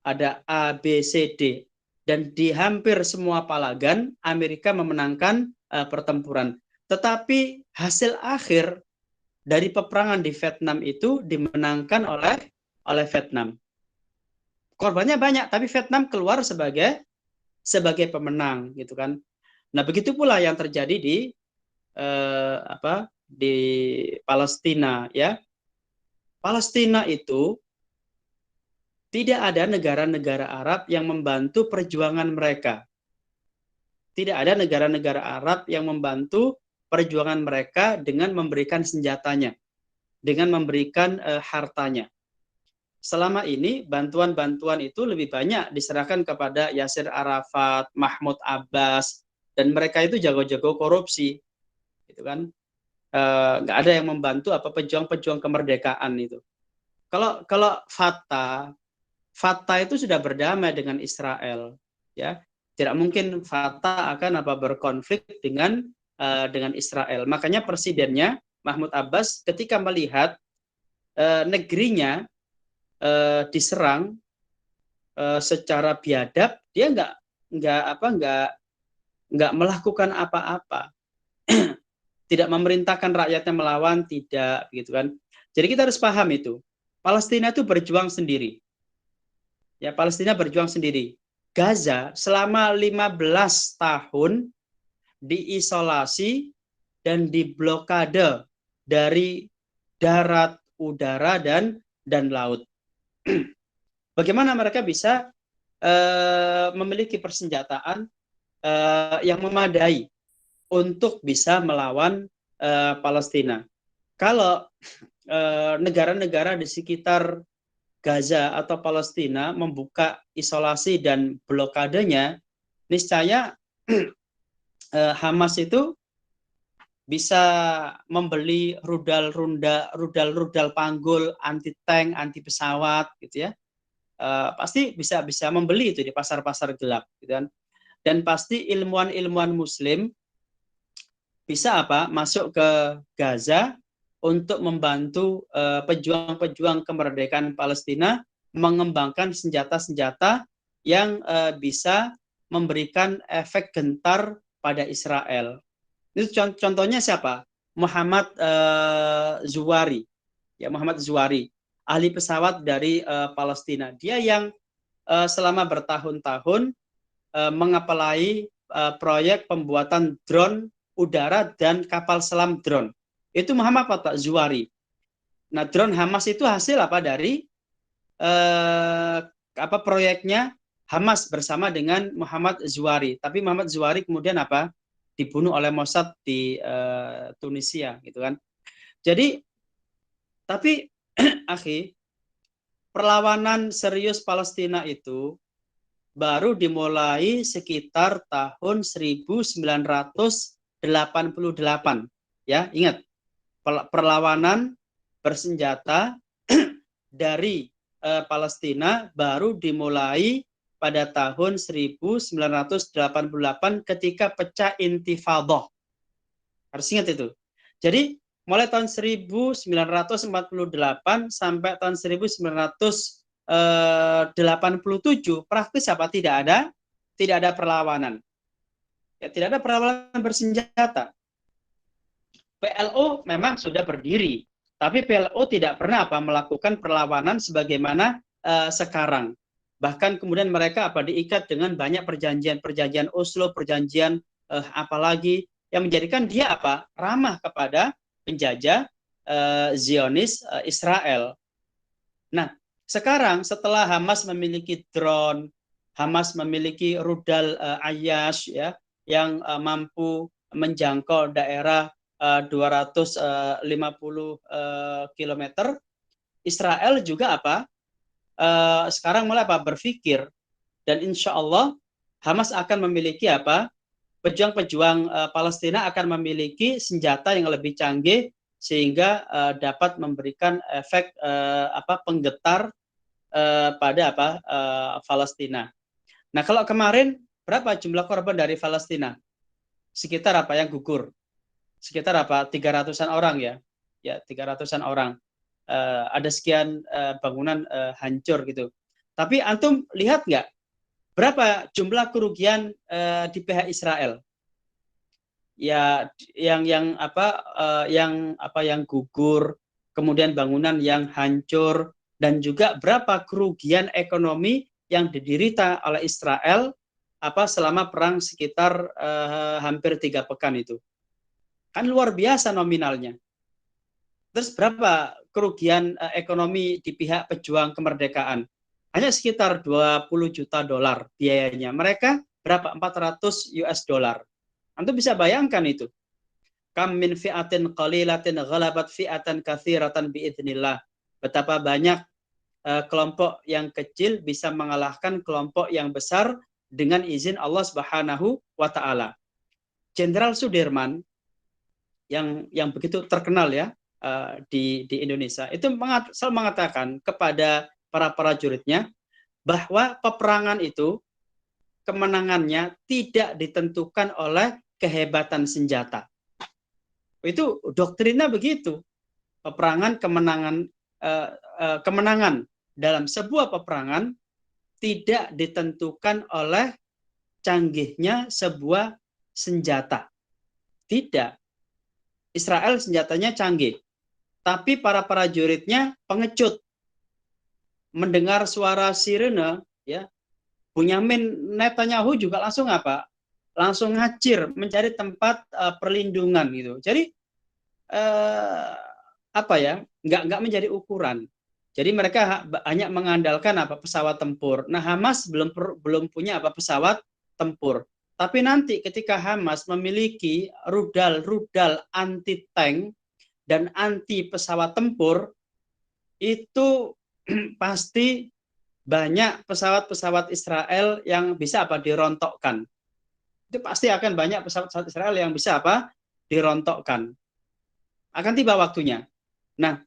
ada A, B, C, D, dan di hampir semua palagan Amerika memenangkan pertempuran. Tetapi hasil akhir dari peperangan di Vietnam itu dimenangkan oleh Vietnam. Korbannya banyak, tapi Vietnam keluar sebagai pemenang, gitu kan. Nah, begitu pula yang terjadi di Palestina, ya. Palestina itu tidak ada negara-negara Arab yang membantu perjuangan mereka. Tidak ada negara-negara Arab yang membantu perjuangan mereka dengan memberikan senjatanya, dengan memberikan hartanya. Selama ini bantuan-bantuan itu lebih banyak diserahkan kepada Yasir Arafat, Mahmud Abbas, dan mereka itu jago-jago korupsi, gitu kan? Nggak ada yang membantu pejuang-pejuang kemerdekaan itu. Kalau Fatah itu sudah berdamai dengan Israel, ya. Tidak mungkin Fatah akan berkonflik dengan Israel. Makanya presidennya Mahmud Abbas ketika melihat negerinya diserang secara biadab, dia nggak melakukan apa-apa. Tidak memerintahkan rakyatnya melawan, tidak, gitu kan. Jadi kita harus paham itu. Palestina itu berjuang sendiri. Ya, Palestina berjuang sendiri. Gaza selama 15 tahun diisolasi dan diblokade dari darat, udara, dan laut. Bagaimana mereka bisa memiliki persenjataan yang memadai untuk bisa melawan Palestina? Kalau negara-negara di sekitar Gaza atau Palestina membuka isolasi dan blokadenya, niscaya Hamas itu bisa membeli rudal panggul, anti tank, anti pesawat, gitu ya. Pasti bisa membeli itu di pasar-pasar gelap, gitu kan. Dan pasti ilmuwan-ilmuwan Muslim bisa masuk ke Gaza untuk membantu pejuang-pejuang kemerdekaan Palestina mengembangkan senjata-senjata yang bisa memberikan efek gentar pada Israel. Itu contohnya siapa? Muhammad Zuhari. Ya, Muhammad Zuhari, ahli pesawat dari Palestina. Dia yang selama bertahun-tahun mengapalai proyek pembuatan drone udara dan kapal selam drone. Itu Muhammad Zuhari. Nah, drone Hamas itu hasil apa dari proyeknya Hamas bersama dengan Muhammad Zuhari. Tapi Muhammad Zuhari kemudian apa? Dibunuh oleh Mossad di Tunisia gitu kan. Jadi tapi akhi, perlawanan serius Palestina itu baru dimulai sekitar tahun 1988. Ya, ingat, perlawanan bersenjata dari Palestina baru dimulai pada tahun 1988 ketika pecah Intifadah. Harus ingat itu. Jadi mulai tahun 1948 sampai tahun 1987 praktis apa? Tidak ada perlawanan. Ya, tidak ada perlawanan bersenjata. PLO memang sudah berdiri, tapi PLO tidak pernah melakukan perlawanan sebagaimana sekarang. Bahkan kemudian mereka diikat dengan banyak perjanjian Oslo, perjanjian apalagi yang menjadikan dia ramah kepada penjajah Zionis Israel. Nah, sekarang setelah Hamas memiliki drone, Hamas memiliki rudal Ayash ya yang mampu menjangkau daerah 250 km. Israel juga sekarang mulai berpikir, dan insya Allah Hamas akan memiliki pejuang-pejuang Palestina akan memiliki senjata yang lebih canggih sehingga dapat memberikan efek penggetar pada Palestina. Nah, kalau kemarin berapa jumlah korban dari Palestina? Sekitar yang gugur? Sekitar 300-an orang ya 300-an orang. Ada sekian bangunan hancur gitu. Tapi antum lihat nggak berapa jumlah kerugian di pihak Israel? Ya yang gugur, kemudian bangunan yang hancur, dan juga berapa kerugian ekonomi yang diderita oleh Israel selama perang sekitar hampir 3 pekan itu. Kan luar biasa nominalnya. Terus berapa kerugian ekonomi di pihak pejuang kemerdekaan? Hanya sekitar 20 juta dolar biayanya. Mereka berapa? 400 US dollar. Antum bisa bayangkan itu. Kam min fi'atin qalilatin ghalabat fi'atan katsiratan biidznillah. Betapa banyak kelompok yang kecil bisa mengalahkan kelompok yang besar dengan izin Allah Subhanahu wa taala. Jenderal Sudirman yang begitu terkenal ya di Indonesia itu selalu mengatakan kepada para prajuritnya bahwa peperangan itu kemenangannya tidak ditentukan oleh kehebatan senjata. Itu doktrinnya begitu. Peperangan kemenangan dalam sebuah peperangan tidak ditentukan oleh canggihnya sebuah senjata. Tidak. Israel senjatanya canggih, tapi para prajuritnya pengecut. Mendengar suara sirene, ya, Bunyamin Netanyahu juga langsung langsung ngacir mencari tempat perlindungan gitu. Jadi nggak menjadi ukuran. Jadi mereka hanya mengandalkan pesawat tempur. Nah, Hamas belum punya pesawat tempur. Tapi nanti ketika Hamas memiliki rudal anti tank dan anti pesawat tempur, itu pasti banyak pesawat-pesawat Israel yang bisa dirontokkan. Itu pasti akan banyak pesawat-pesawat Israel yang bisa dirontokkan. Akan tiba waktunya. Nah,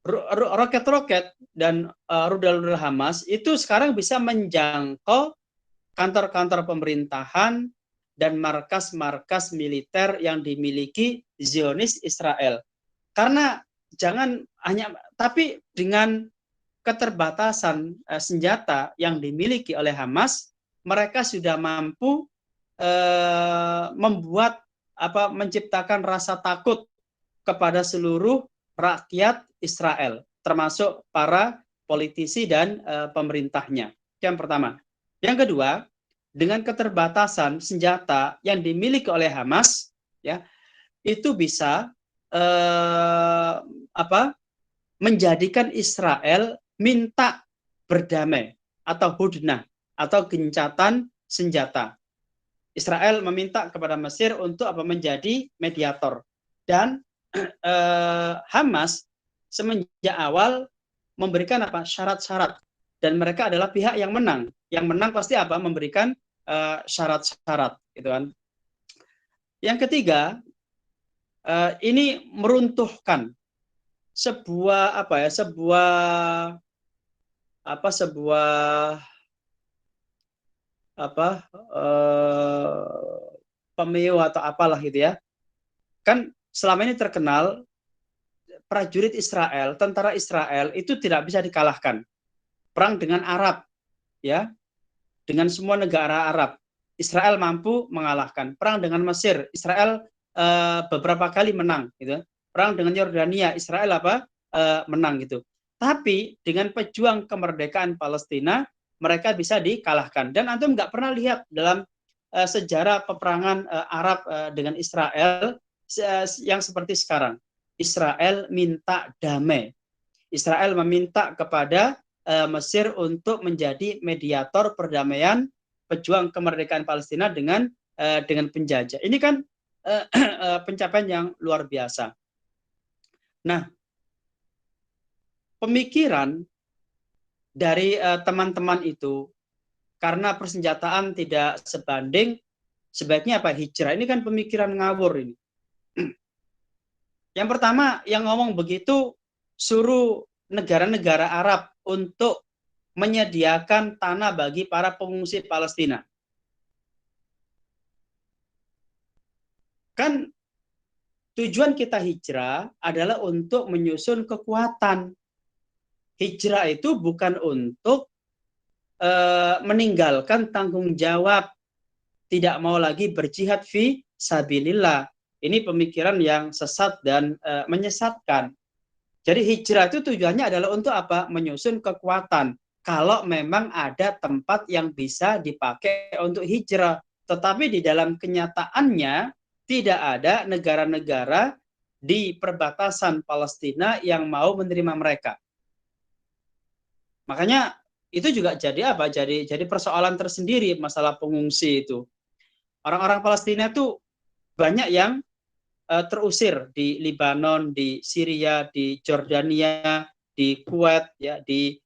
roket-roket dan rudal-rudal Hamas itu sekarang bisa menjangkau kantor-kantor pemerintahan dan markas-markas militer yang dimiliki Zionis Israel. Karena tapi dengan keterbatasan senjata yang dimiliki oleh Hamas, mereka sudah mampu menciptakan rasa takut kepada seluruh rakyat Israel, termasuk para politisi dan pemerintahnya. Yang pertama. Yang kedua, dengan keterbatasan senjata yang dimiliki oleh Hamas, ya, itu bisa menjadikan Israel minta berdamai atau hudnah atau gencatan senjata. Israel meminta kepada Mesir untuk menjadi mediator, dan Hamas semenjak awal memberikan syarat-syarat, dan mereka adalah pihak yang menang. Yang menang pasti memberikan syarat-syarat, gitu kan. Yang ketiga, ini meruntuhkan sebuah pemiu atau apalah gitu ya. Kan selama ini terkenal prajurit Israel, tentara Israel itu tidak bisa dikalahkan. Perang dengan Arab, ya, dengan semua negara Arab, Israel mampu mengalahkan. Perang dengan Mesir, Israel beberapa kali menang, gitu. Perang dengan Yordania, Israel menang, gitu. Tapi dengan pejuang kemerdekaan Palestina, mereka bisa dikalahkan. Dan antum nggak pernah lihat dalam sejarah peperangan Arab dengan Israel yang seperti sekarang. Israel minta damai. Israel meminta kepada Mesir untuk menjadi mediator perdamaian pejuang kemerdekaan Palestina dengan penjajah. Ini kan pencapaian yang luar biasa. Nah, pemikiran dari teman-teman itu, karena persenjataan tidak sebanding, sebaiknya hijrah. Ini kan pemikiran ngawur ini. Yang pertama, yang ngomong begitu suruh negara-negara Arab untuk menyediakan tanah bagi para pengungsi Palestina. Kan tujuan kita hijrah adalah untuk menyusun kekuatan. Hijrah itu bukan untuk meninggalkan tanggung jawab, tidak mau lagi berjihad fi sabilillah. Ini pemikiran yang sesat dan menyesatkan. Jadi hijrah itu tujuannya adalah untuk menyusun kekuatan. Kalau memang ada tempat yang bisa dipakai untuk hijrah. Tetapi di dalam kenyataannya tidak ada negara-negara di perbatasan Palestina yang mau menerima mereka. Makanya itu juga jadi Jadi persoalan tersendiri masalah pengungsi itu. Orang-orang Palestina itu banyak yang terusir di Lebanon, di Syria, di Jordania, di Kuwait, ya, di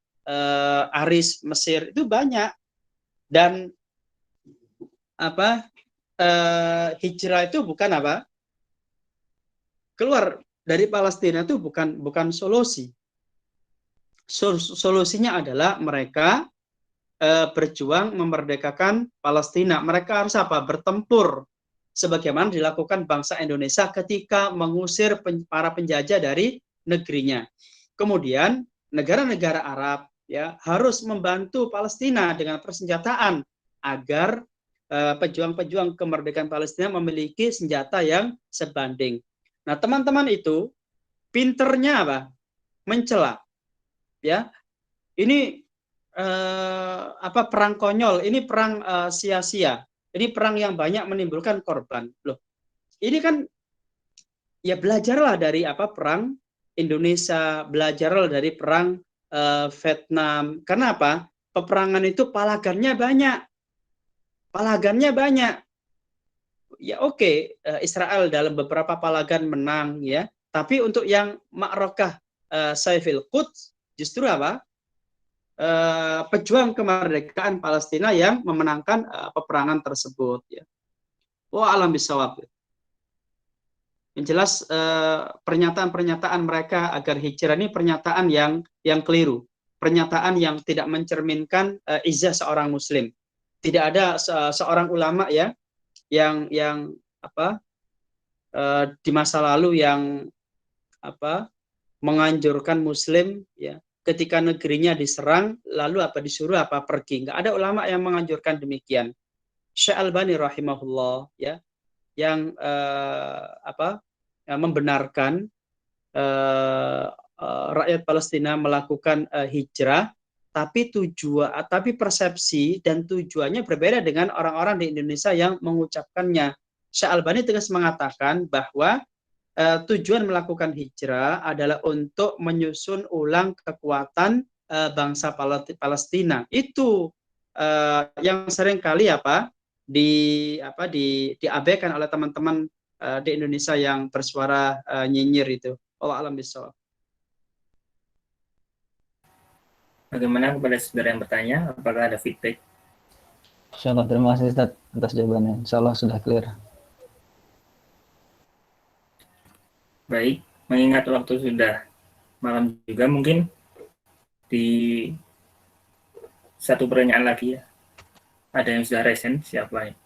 Aris, Mesir, itu banyak. Dan hijrah itu bukan keluar dari Palestina itu bukan solusi. Solusinya adalah mereka berjuang memerdekakan Palestina. Mereka harus bertempur sebagaimana dilakukan bangsa Indonesia ketika mengusir para penjajah dari negerinya. Kemudian negara-negara Arab ya harus membantu Palestina dengan persenjataan agar pejuang-pejuang kemerdekaan Palestina memiliki senjata yang sebanding. Nah, teman-teman itu pinternya mencela. Ya, ini perang konyol, ini perang sia-sia, ini perang yang banyak menimbulkan korban. Loh, ini kan ya belajarlah dari perang Indonesia, belajarlah dari perang Vietnam. Karena peperangan itu palagannya banyak. Ya oke, Israel dalam beberapa palagan menang ya, tapi untuk yang Ma'rakah Saifil Quds justru pejuang kemerdekaan Palestina yang memenangkan peperangan tersebut ya. Wah, alam bisawab. Yang jelas pernyataan-pernyataan mereka agar hijrah ini pernyataan yang keliru, pernyataan yang tidak mencerminkan izah seorang muslim. Tidak ada seorang ulama ya yang di masa lalu yang menganjurkan muslim ya ketika negerinya diserang lalu disuruh pergi. Nggak ada ulama yang menganjurkan demikian. Syekh Albani rahimahullah ya yang membenarkan rakyat Palestina melakukan hijrah, tapi persepsi dan tujuannya berbeda dengan orang-orang di Indonesia yang mengucapkannya. Syekh Albani tegas mengatakan bahwa tujuan melakukan hijrah adalah untuk menyusun ulang kekuatan bangsa Palestina. Itu yang sering kali diabaikan oleh teman-teman di Indonesia yang bersuara nyinyir itu. Allah alam bisawab. Bagaimana kepada saudara yang bertanya? Apakah ada feedback? Insyaallah, terima kasih Ustaz atas jawabannya. Insyaallah sudah clear. Baik, mengingat waktu sudah malam juga, mungkin di satu pertanyaan lagi ya. Ada yang sudah resen, siapa ya?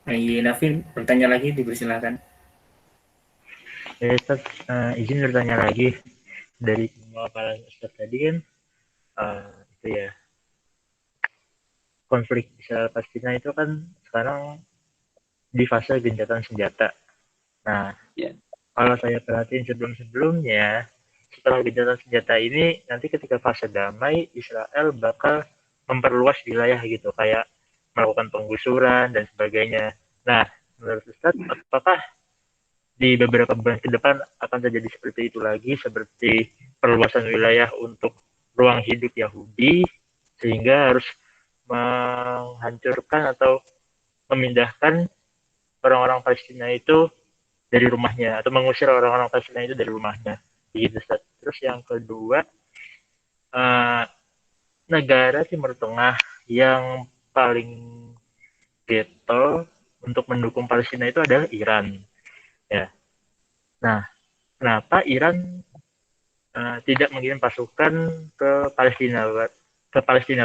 Nafin, bertanya lagi, dipersilakan. Ya, Ustaz, izin bertanya lagi dari semua para Ustaz tadi kan itu ya, konflik Israel Palestina itu kan sekarang di fase gencatan senjata. Nah, kalau saya perhatiin sebelum-sebelumnya, setelah gencatan senjata ini, nanti ketika fase damai, Israel bakal memperluas wilayah gitu, kayak melakukan penggusuran dan sebagainya. Nah, menurut Ustaz, apakah di beberapa bulan ke depan akan terjadi seperti itu lagi, seperti perluasan wilayah untuk ruang hidup Yahudi, sehingga harus menghancurkan atau memindahkan orang-orang Palestina itu dari rumahnya, atau mengusir orang-orang Palestina itu dari rumahnya, begitu Ustaz. Terus yang kedua, negara Timur Tengah yang paling getol untuk mendukung Palestina itu adalah Iran, ya. Nah, kenapa Iran tidak mengirim pasukan ke Palestina?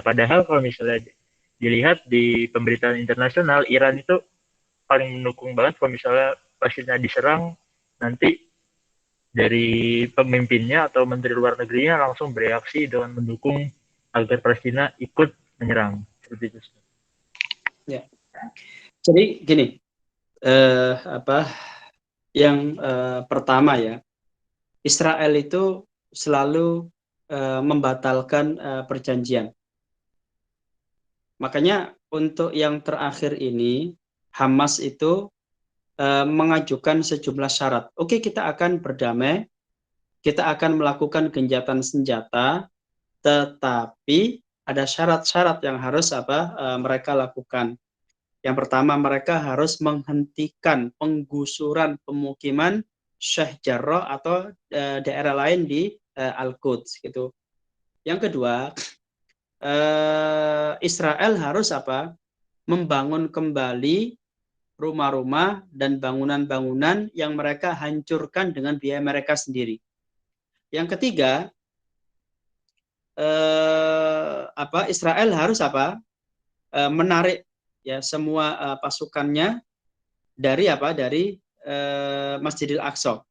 Padahal kalau misalnya dilihat di pemberitaan internasional, Iran itu paling mendukung banget kalau misalnya Palestina diserang, nanti dari pemimpinnya atau menteri luar negerinya langsung bereaksi dengan mendukung agar Palestina ikut menyerang, seperti itu. Ya. Jadi gini, yang pertama ya, Israel itu selalu membatalkan perjanjian. Makanya untuk yang terakhir ini, Hamas itu mengajukan sejumlah syarat. Oke, kita akan berdamai, kita akan melakukan gencatan senjata, tetapi ada syarat-syarat yang harus mereka lakukan. Yang pertama, mereka harus menghentikan penggusuran pemukiman Sheikh Jarrah atau daerah lain di Al-Quds gitu. Yang kedua, Israel harus membangun kembali rumah-rumah dan bangunan-bangunan yang mereka hancurkan dengan biaya mereka sendiri. Yang ketiga, Israel harus menarik ya semua pasukannya dari Masjidil Aqsa.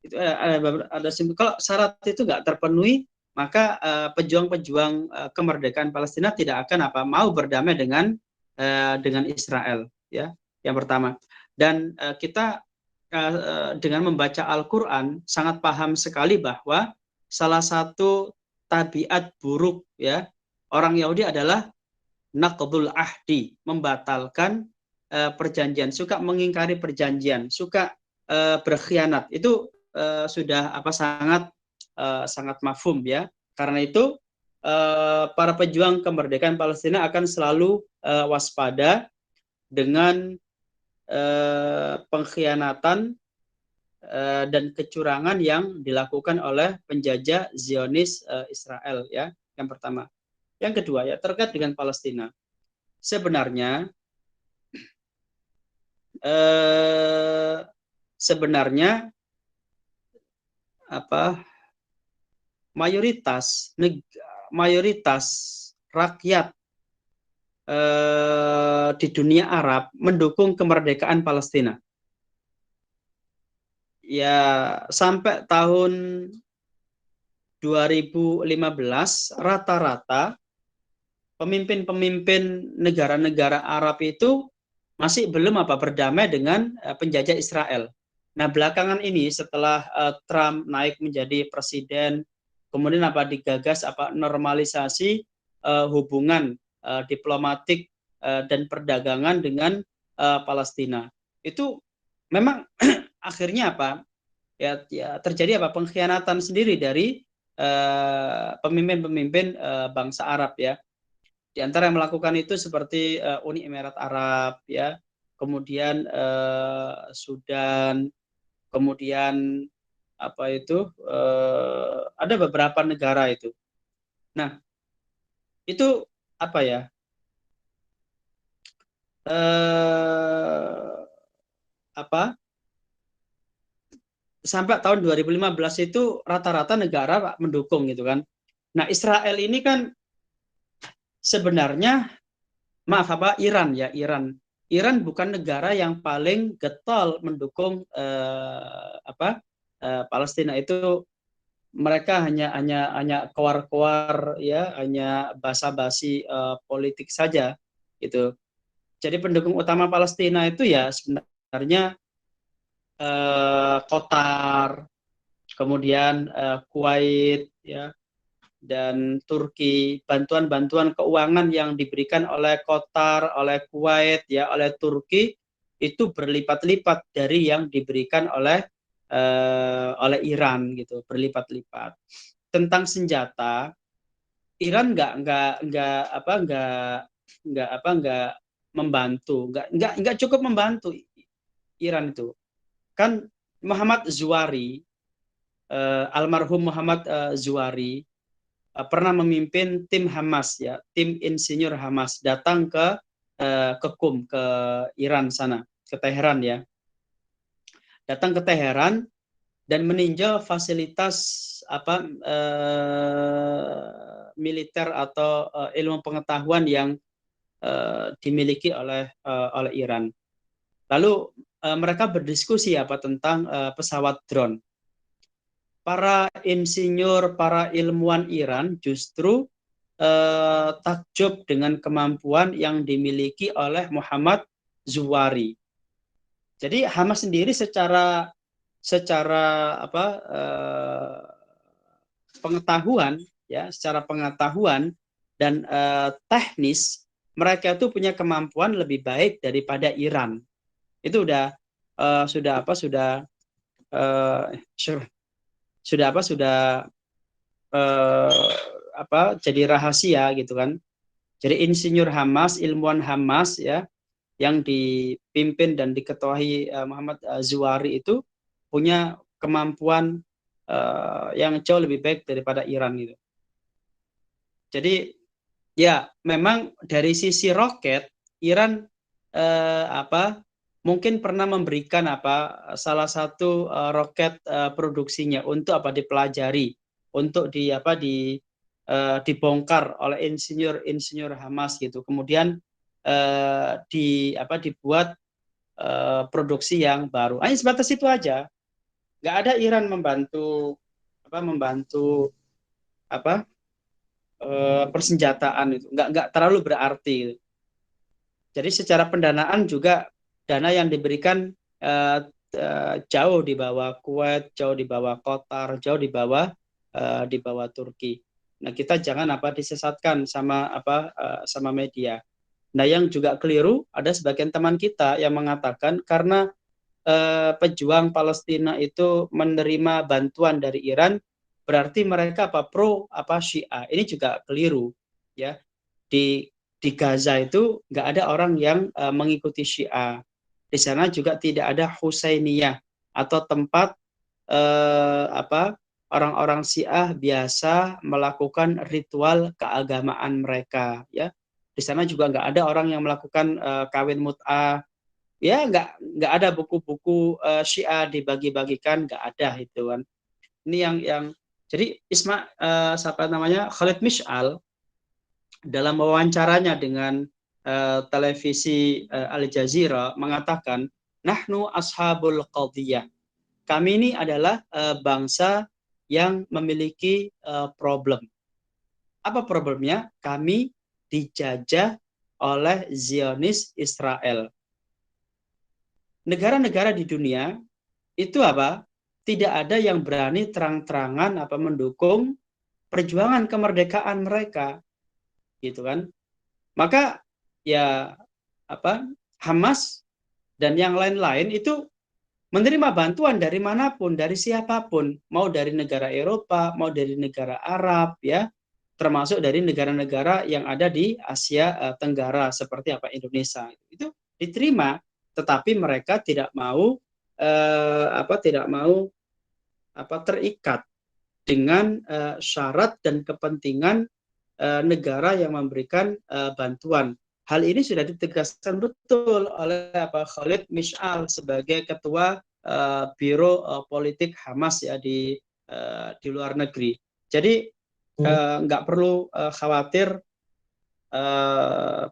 Itu ada kalau syarat itu nggak terpenuhi, maka pejuang-pejuang kemerdekaan Palestina tidak akan mau berdamai dengan Israel, ya. Yang pertama. Dan kita dengan membaca Al-Qur'an sangat paham sekali bahwa salah satu tabiat buruk ya orang Yahudi adalah naqdul ahdi, membatalkan perjanjian, suka mengingkari perjanjian, suka berkhianat. Itu sudah sangat mafhum ya. Karena itu para pejuang kemerdekaan Palestina akan selalu waspada dengan pengkhianatan dan kecurangan yang dilakukan oleh penjajah Zionis Israel ya. Yang pertama. Yang kedua ya terkait dengan Palestina. Sebenarnya mayoritas rakyat di dunia Arab mendukung kemerdekaan Palestina. Ya sampai tahun 2015 rata-rata pemimpin-pemimpin negara-negara Arab itu masih belum berdamai dengan penjajah Israel. Nah, belakangan ini setelah Trump naik menjadi presiden, kemudian digagas normalisasi hubungan diplomatik dan perdagangan dengan Palestina. Itu memang akhirnya apa? Ya terjadi apa? Pengkhianatan sendiri dari pemimpin-pemimpin bangsa Arab ya. Di antara yang melakukan itu seperti Uni Emirat Arab ya, kemudian Sudan, kemudian apa itu ada beberapa negara itu. Nah, itu apa ya? Apa? Sampai tahun 2015 itu rata-rata negara Pak mendukung gitu kan. Nah, Israel ini kan sebenarnya Iran ya, Iran bukan negara yang paling getol mendukung Palestina. Itu mereka hanya keluar-keluar ya, hanya basa-basi politik saja gitu. Jadi pendukung utama Palestina itu ya sebenarnya Qatar, kemudian Kuwait ya, dan Turki. Bantuan-bantuan keuangan yang diberikan oleh Qatar, oleh Kuwait ya, oleh Turki itu berlipat-lipat dari yang diberikan oleh Iran gitu, berlipat-lipat. Tentang senjata, Iran nggak membantu, nggak cukup membantu Iran itu. Kan Muhammad Zuhari, almarhum Muhammad Zuhari pernah memimpin tim Hamas ya, tim insinyur Hamas datang ke Qom, ke Iran sana, ke Teheran ya. Datang ke Teheran dan meninjau fasilitas militer atau ilmu pengetahuan yang dimiliki oleh Iran. Lalu mereka berdiskusi tentang pesawat drone. Para insinyur, para ilmuwan Iran justru takjub dengan kemampuan yang dimiliki oleh Muhammad Zuhari. Jadi Hamas sendiri secara pengetahuan ya, secara pengetahuan dan teknis mereka itu punya kemampuan lebih baik daripada Iran. Itu jadi rahasia gitu kan. Jadi insinyur Hamas, ilmuwan Hamas ya, yang dipimpin dan diketuai Muhammad Zuhari itu punya kemampuan yang jauh lebih baik daripada Iran gitu. Jadi ya memang dari sisi roket Iran mungkin pernah memberikan salah satu roket produksinya untuk dipelajari, untuk dibongkar oleh insinyur Hamas gitu. Kemudian dibuat produksi yang baru. Hanya sebatas itu aja. Nggak ada Iran membantu persenjataan itu. Nggak terlalu berarti. Jadi secara pendanaan juga dana yang diberikan jauh di bawah Kuwait, jauh di bawah Qatar, jauh di bawah Turki. Nah, kita jangan disesatkan sama media. Nah, yang juga keliru, ada sebagian teman kita yang mengatakan karena pejuang Palestina itu menerima bantuan dari Iran, berarti mereka pro Syiah. Ini juga keliru ya. Di Gaza itu nggak ada orang yang mengikuti Syiah. Di sana juga tidak ada Husainiyah atau tempat orang-orang Syiah biasa melakukan ritual keagamaan mereka ya. Di sana juga nggak ada orang yang melakukan kawin mut'ah ya, nggak ada buku-buku Syiah dibagi-bagikan, nggak ada itu kan. Ini yang jadi Khalid Mish'al dalam wawancaranya dengan televisi Al Jazeera mengatakan, nahnu ashabul qadiyah. Kami ini adalah bangsa yang memiliki problem. Apa problemnya? Kami dijajah oleh Zionis Israel. Negara-negara di dunia itu tidak ada yang berani terang-terangan mendukung perjuangan kemerdekaan mereka. gitu kan. Maka ya Hamas dan yang lain-lain itu menerima bantuan dari manapun, dari siapapun, mau dari negara Eropa, mau dari negara Arab, ya, termasuk dari negara-negara yang ada di Asia Tenggara seperti Indonesia. Itu diterima, tetapi mereka tidak mau terikat dengan syarat dan kepentingan negara yang memberikan bantuan. Hal ini sudah ditegaskan betul oleh Khalid Mish'al sebagai ketua Biro Politik Hamas ya di luar negeri. Jadi nggak perlu khawatir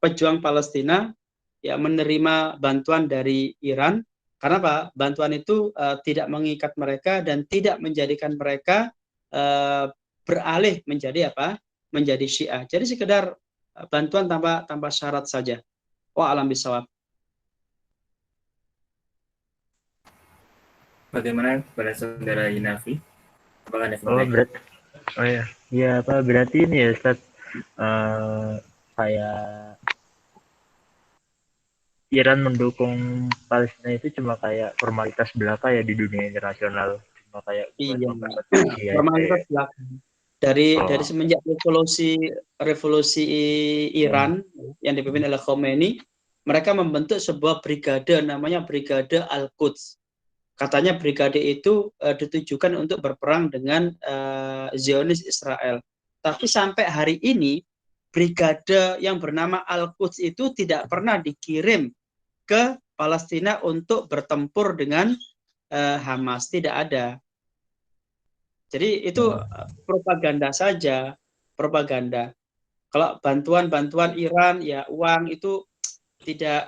pejuang Palestina ya menerima bantuan dari Iran, karena apa? Bantuan itu tidak mengikat mereka dan tidak menjadikan mereka beralih menjadi menjadi Syiah. Jadi sekedar bantuan tanpa syarat saja. Wa alam bisawab. Bagaimana kepada saudara Inafi? Apakah ada Oh, feedback? ya. Ya, berarti ini ya, Ustaz, kayak Iran mendukung Palestina itu cuma kayak formalitas belaka ya di dunia internasional. Cuma kayak buat Iya, mempersatukan aja formalitas ya. belakang. Dari Oh, semenjak revolusi Iran yang dipimpin oleh Khomeini, mereka membentuk sebuah brigade namanya Brigade Al-Quds. Katanya brigade itu ditujukan untuk berperang dengan Zionis Israel. Tapi sampai hari ini brigade yang bernama Al-Quds itu tidak pernah dikirim ke Palestina untuk bertempur dengan Hamas. Tidak ada. Jadi itu propaganda saja, propaganda. Kalau bantuan Iran ya uang itu tidak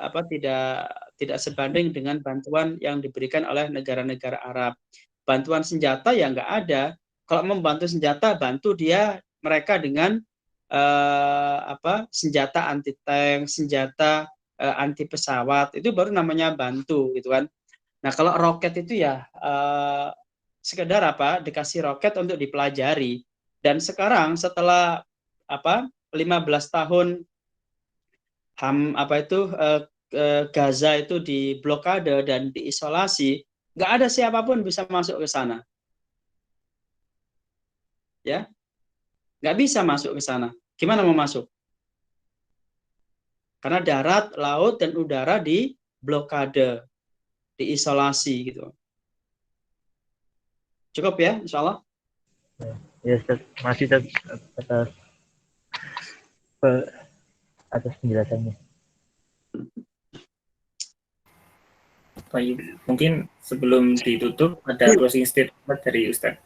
sebanding dengan bantuan yang diberikan oleh negara-negara Arab. Bantuan senjata ya nggak ada. Kalau membantu senjata, bantu mereka dengan senjata anti tank, senjata anti pesawat, itu baru namanya bantu gitu kan. Nah kalau roket itu ya sekedar dikasih roket untuk dipelajari. Dan sekarang setelah 15 tahun Gaza itu diblokade dan diisolasi, nggak ada siapapun bisa masuk ke sana, ya, nggak bisa masuk ke sana. Gimana mau masuk? Karena darat, laut, dan udara diblokade, diisolasi gitu. Cukup ya, insya Allah. ya Ustaz, masih atas atas penjelasannya. Baik, mungkin sebelum ditutup ada closing statement dari Ustadz.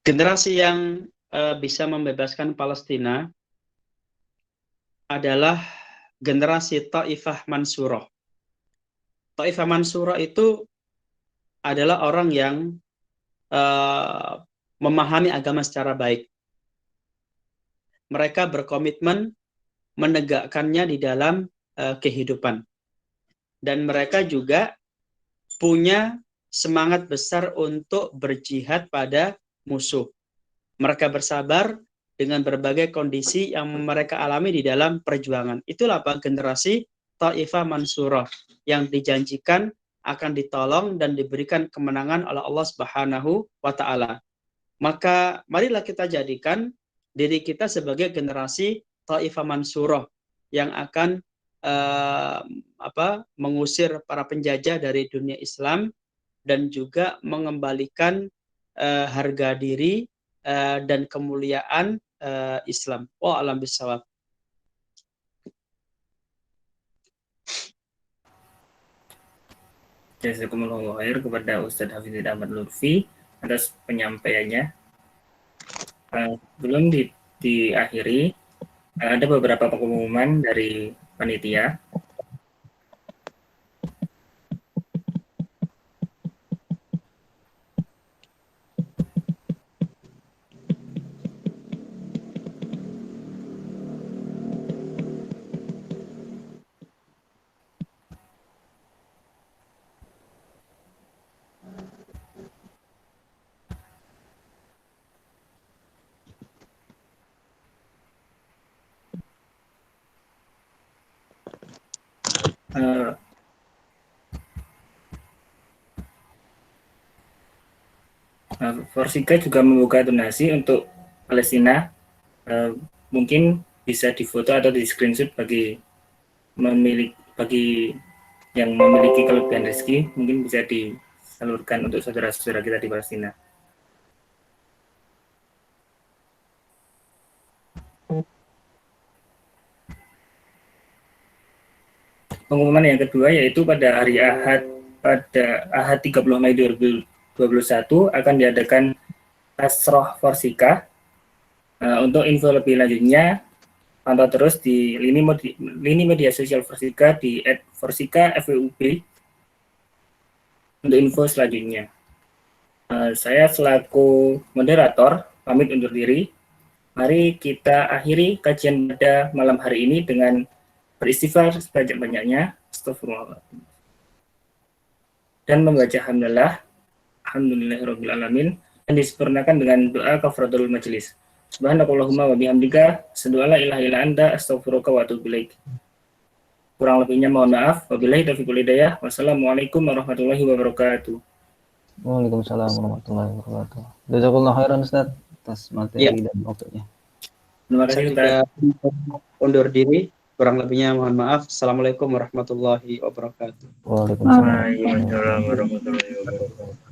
Generasi yang bisa membebaskan Palestina adalah generasi Taifah Mansurah. Taifah Mansurah itu adalah orang yang memahami agama secara baik. Mereka berkomitmen menegakkannya di dalam kehidupan. Dan mereka juga punya semangat besar untuk berjihad pada musuh. Mereka bersabar dengan berbagai kondisi yang mereka alami di dalam perjuangan. Itulah generasi Taifah Mansurah yang dijanjikan akan ditolong dan diberikan kemenangan oleh Allah Subhanahu wa taala. Maka marilah kita jadikan diri kita sebagai generasi Taifah Mansurah yang akan mengusir para penjajah dari dunia Islam dan juga mengembalikan harga diri dan kemuliaan Islam. Alam bisawab. Jazakumullah khair kepada Ustadz Hafizid Ahmad Lutfi atas penyampaiannya. Belum diakhiri, ada beberapa pengumuman dari panitia. Eh, Forsika juga membuka donasi untuk Palestina. Mungkin bisa difoto atau di screenshot bagi yang memiliki kelebihan rezeki, mungkin bisa disalurkan untuk saudara-saudara kita di Palestina. Pengumuman yang kedua yaitu pada hari Ahad 30 Mei 2021 akan diadakan Tasroh Forsika. Untuk info lebih lanjutnya pantau terus di lini media sosial Forsika di @forsika_fwub untuk info selanjutnya. Saya selaku moderator pamit undur diri. Mari kita akhiri kajian pada malam hari ini dengan beristighfar sebanyak-banyaknya, astagfirullah, dan membaca hamdalah, alhamdulillahirrahmanirrahim, dan disempurnakan dengan doa kafaratul majelis. Subhanakallahumma wa bihamdika, asyhadu an la ilaha illa anta, astaghfiruka wa atubu ilaik. Kurang lebihnya mohon maaf. Wabillahi taufiq wal hidayah. Wassalamualaikum warahmatullahi wabarakatuh. Waalaikumsalam warahmatullahi wabarakatuh. Jazakallahu khairan Ustaz atas materi dan waktunya. Terima Saya kasih juga Ustaz. undur diri. Kurang lebihnya mohon maaf. Assalamualaikum warahmatullahi wabarakatuh. Waalaikumsalam. Waalaikumsalam warahmatullahi wabarakatuh.